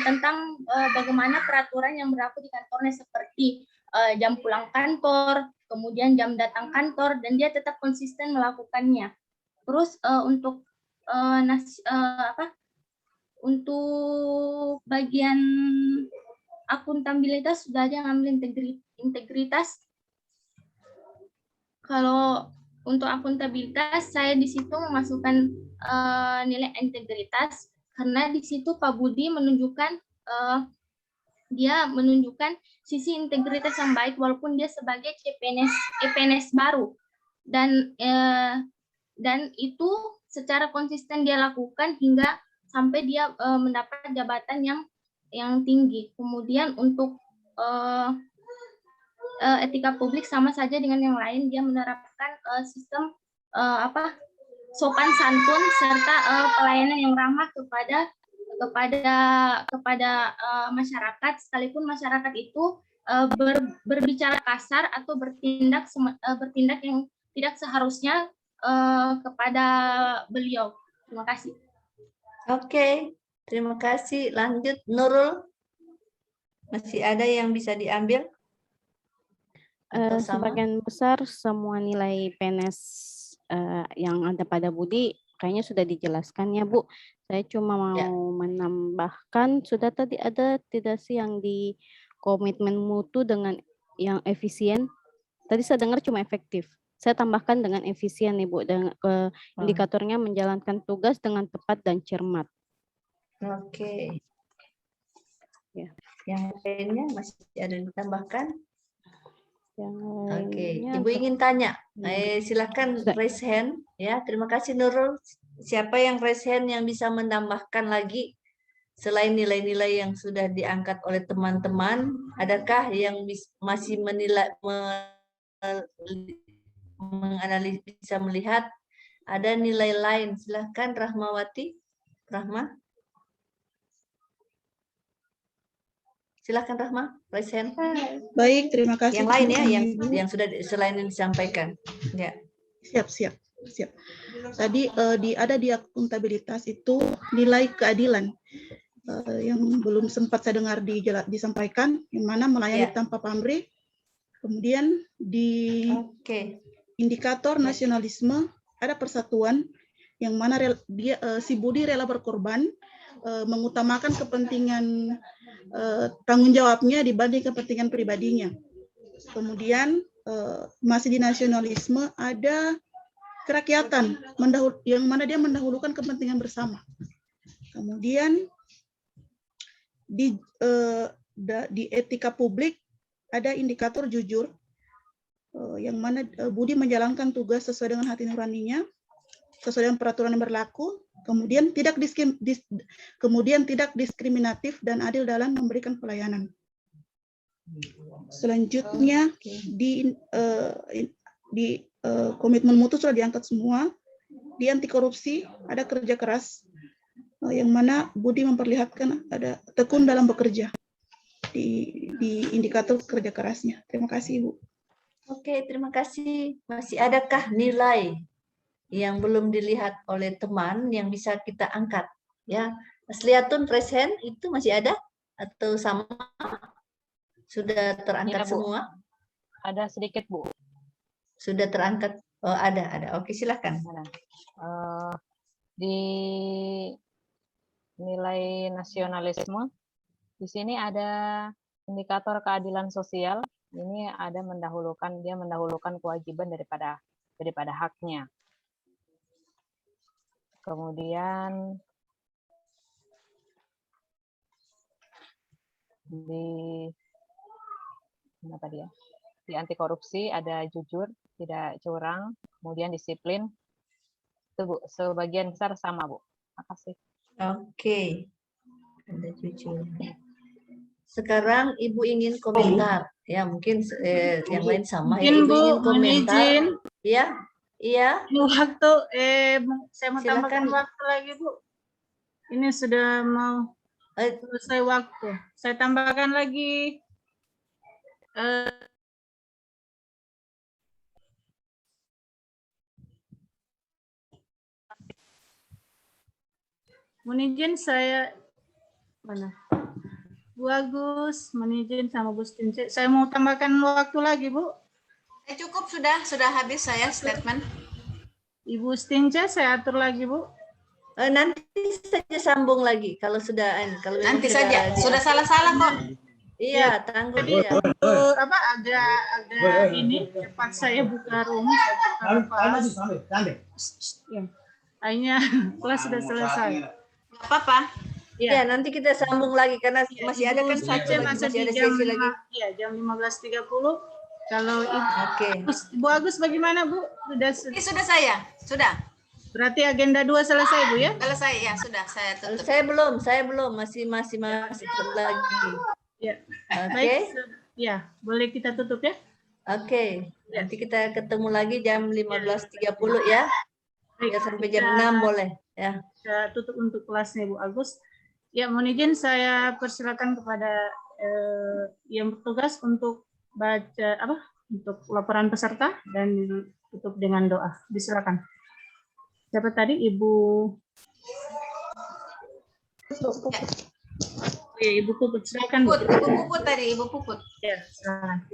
S8: tentang bagaimana peraturan yang berlaku di kantornya, seperti jam pulang kantor, kemudian jam datang kantor, dan dia tetap konsisten melakukannya. Terus untuk untuk bagian akuntabilitas sudah ada yang ambil integritas. Kalau untuk akuntabilitas, saya di situ memasukkan nilai integritas karena di situ Pak Budi menunjukkan dia menunjukkan sisi integritas yang baik walaupun dia sebagai CPNS baru, dan itu secara konsisten dia lakukan hingga sampai dia mendapat jabatan yang tinggi. Kemudian untuk etika publik sama saja dengan yang lain, dia menerapkan sistem sopan santun serta pelayanan yang ramah kepada masyarakat, sekalipun masyarakat itu berbicara kasar atau bertindak yang tidak seharusnya kepada beliau. Terima kasih.
S3: Oke, terima kasih. Lanjut Nurul. Masih ada yang bisa diambil?
S6: Sebagian besar semua nilai PNS yang ada pada Budi kayaknya sudah dijelaskan ya Bu. Saya cuma mau menambahkan, sudah tadi ada tidak sih yang di komitmen mutu dengan yang efisien? Tadi saya dengar cuma efektif. Saya tambahkan dengan efisien nih Bu, dengan indikatornya menjalankan tugas dengan tepat dan cermat.
S3: Oke.
S6: Ya.
S3: Yang lainnya masih ada yang ditambahkan? Oke,
S6: lainnya
S3: Ibu ingin tanya. Silakan raise hand. Ya, terima kasih Nurul. Siapa yang raise hand yang bisa menambahkan lagi selain nilai-nilai yang sudah diangkat oleh teman-teman? Adakah yang masih menilai, menganalisis, bisa melihat ada nilai lain? Silakan Rahmawati. Rahma. Silakan Rahma, raise hand.
S21: Baik, terima kasih.
S3: Yang lain ya, yang sudah selain yang disampaikan. Ya. Siap.
S21: Tadi ada di akuntabilitas itu nilai keadilan yang belum sempat saya dengar disampaikan, yang mana melayani tanpa pamrih. Kemudian di indikator nasionalisme ada persatuan, yang mana si Budi rela berkorban, mengutamakan kepentingan tanggung jawabnya dibanding kepentingan pribadinya. Kemudian masih di nasionalisme ada kerakyatan, yang mana dia mendahulukan kepentingan bersama. Kemudian di etika publik ada indikator jujur, yang mana Budi menjalankan tugas sesuai dengan hati nuraninya, sesuai dengan peraturan yang berlaku, kemudian tidak diskriminatif dan adil dalam memberikan pelayanan. Selanjutnya di komitmen mutu sudah diangkat semua. Di anti korupsi ada kerja keras, yang mana Budi memperlihatkan ada tekun dalam bekerja di indikator kerja kerasnya. Terima kasih Ibu.
S3: Oke, terima kasih. Masih adakah nilai yang belum dilihat oleh teman yang bisa kita angkat? Ya, Mas Liatun present itu masih ada atau sama? Sudah terangkat
S1: Ya, Bu.
S3: semua?
S1: Ada sedikit, Bu.
S3: Sudah terangkat? Oh, ada. Oke, silakan.
S1: Di nilai nasionalisme, di sini ada indikator keadilan sosial. Ini ada dia mendahulukan kewajiban daripada haknya. Kemudian di anti korupsi ada jujur, tidak curang, kemudian disiplin. Itu Bu, sebagian besar sama Bu. Makasih.
S3: Oke. Ada jujur. Sekarang Ibu ingin komentar. Ya, mungkin yang lain sama ya.
S9: Mungkin
S3: Ibu
S9: Bu,
S3: ingin komentar.
S9: izin.
S3: Iya.
S9: Ini waktu, saya mau
S3: Silakan.
S9: tambahkan waktu lagi Bu. Ini sudah mau selesai waktu. Saya tambahkan lagi. Mohon izin saya mana? Bu Agus, mohon izin sama Bu Stince. Saya mau tambahkan waktu lagi, Bu.
S22: Cukup sudah habis saya statement.
S9: Ibu Stince saya atur lagi, Bu.
S3: Nanti saja sambung lagi kalau sudah
S22: Nanti saja. Sudah salah-salah kok.
S3: Iya, tanggung
S9: Jadi
S3: ya.
S9: untuk agak ini cepat saya buka room, saya buka kelas. Ya. Akhirnya kelas sudah selesai.
S3: Apa-apa. Ya, nanti kita sambung lagi karena masih ada kan satu lagi, masih ada sesi lagi.
S9: Ya, jam 15.30. Kalau Bu Agus bagaimana, Bu?
S22: Sudah saya. Sudah.
S9: Berarti agenda 2 selesai, Bu ya?
S22: Selesai ya, sudah saya tutup.
S3: Saya belum masih lagi.
S9: Ya.
S3: Oke.
S9: Baik. Ya, boleh kita tutup ya?
S3: Oke. Nanti kita ketemu lagi jam 15.30 ya. Ya sampai jam 6 boleh ya.
S9: Saya tutup untuk kelasnya Bu Agus. Ya, mohon izin saya persilakan kepada yang bertugas untuk baca untuk laporan peserta dan tutup dengan doa. Disilakan. Siapa tadi? Ibu ya, Ibu Puput, silakan.
S22: Ibu Puput tadi, Ibu Puput.
S9: Ya, silakan.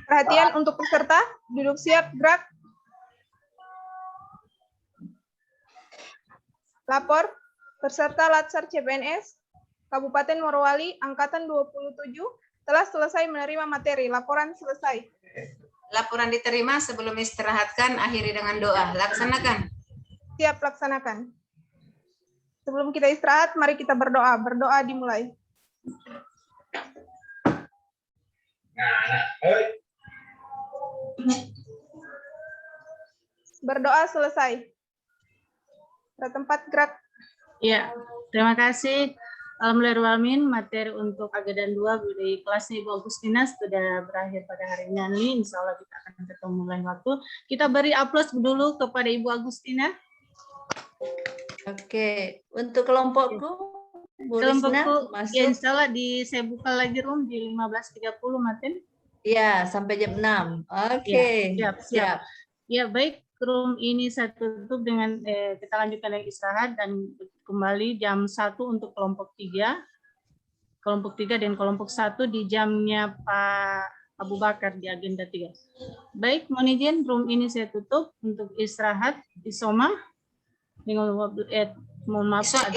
S23: Perhatian untuk peserta, duduk siap, gerak. Lapor, peserta Latsar CPNS, Kabupaten Morowali, Angkatan 27, telah selesai menerima materi. Laporan selesai.
S22: Laporan diterima, sebelum istirahatkan, akhiri dengan doa. Laksanakan.
S23: Siap, laksanakan. Sebelum kita istirahat, mari kita berdoa. Berdoa dimulai. Berdoa selesai. Bertempat gerak.
S9: Ya, terima kasih. Alhamdulillahirrahmanirrahim, materi untuk agenda 2 dari kelasnya Ibu Agustina sudah berakhir pada hari ini. Insya Allah kita akan ketemu lain waktu. Kita beri aplaus dulu kepada Ibu Agustina.
S3: Oke, untuk kelompokku, Bu Risna, masuk.
S9: Ya, insya Allah saya buka lagi room di 15.30, Martin.
S3: Ya, sampai jam 6. Oke,
S9: ya, siap. Ya, baik. Room ini saya tutup dengan kita lanjutkan lagi istirahat dan kembali jam 1 untuk kelompok 3. Kelompok 3 dan kelompok 1 di jamnya Pak Abu Bakar di agenda 3. Baik, mohon izin room ini saya tutup untuk istirahat Isoma. Mohon maaf.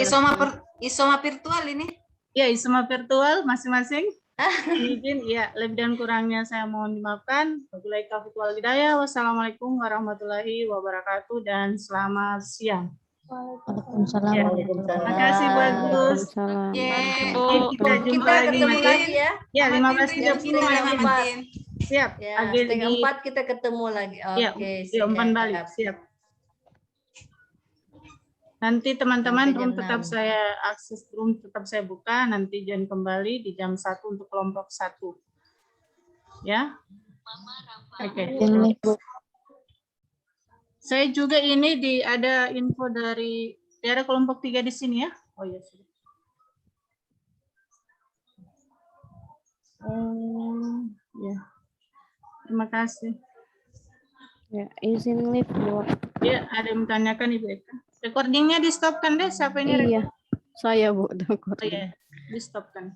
S22: Isoma virtual ini?
S9: Ya, Isoma virtual masing-masing. Izin, ya, lebih dan kurangnya saya mohon dimaafkan. Wabillahi taufiq wal hidayah. Wassalamualaikum warahmatullahi wabarakatuh dan selamat siang.
S2: Waalaikumsalam.
S9: Ya, terima kasih Bu Agus. Kita jumpa
S3: ketemu lagi ya.
S9: Ya, 15.30. Siap.
S3: Ya, setengah 4 kita ketemu lagi. Oke,
S9: ya, umpan balik. Siap. Nanti teman-teman room tetap saya akses room tetap saya buka, nanti join kembali di jam 1 untuk kelompok 1. Ya. Oke. Saya juga ini ada info dari ada kelompok 3 di sini ya. Oh iya sudah. Ya. Terima kasih.
S6: Ya, izin live, Bu.
S9: Ya, ada yang menanyakan Ibu Eka. Recordingnya di stopkan deh. Siapa ini?
S6: Iya, saya Bu.
S9: Oh iya, di stopkan.